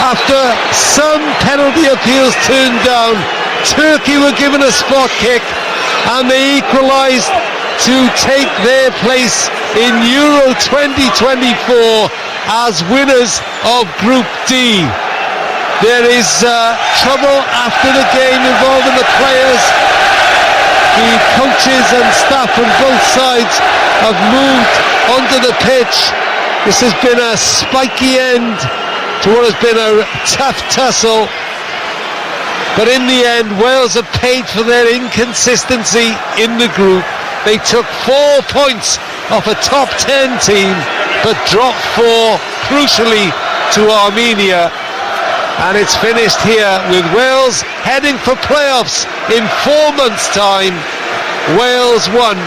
after some penalty appeals turned down, Turkey were given a spot kick and they equalised to take their place in Euro 2024 as winners of Group D. There is trouble after the game involving the players. The coaches and staff from both sides have moved onto the pitch. This has been a spiky end to what has been a tough tussle. But in the end, Wales have paid for their inconsistency in the group. They took 4 points off a top 10 team, but dropped 4, crucially, to Armenia. And it's finished here with Wales heading for playoffs in 4 months' time. Wales 1,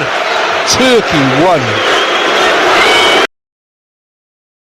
Turkey 1.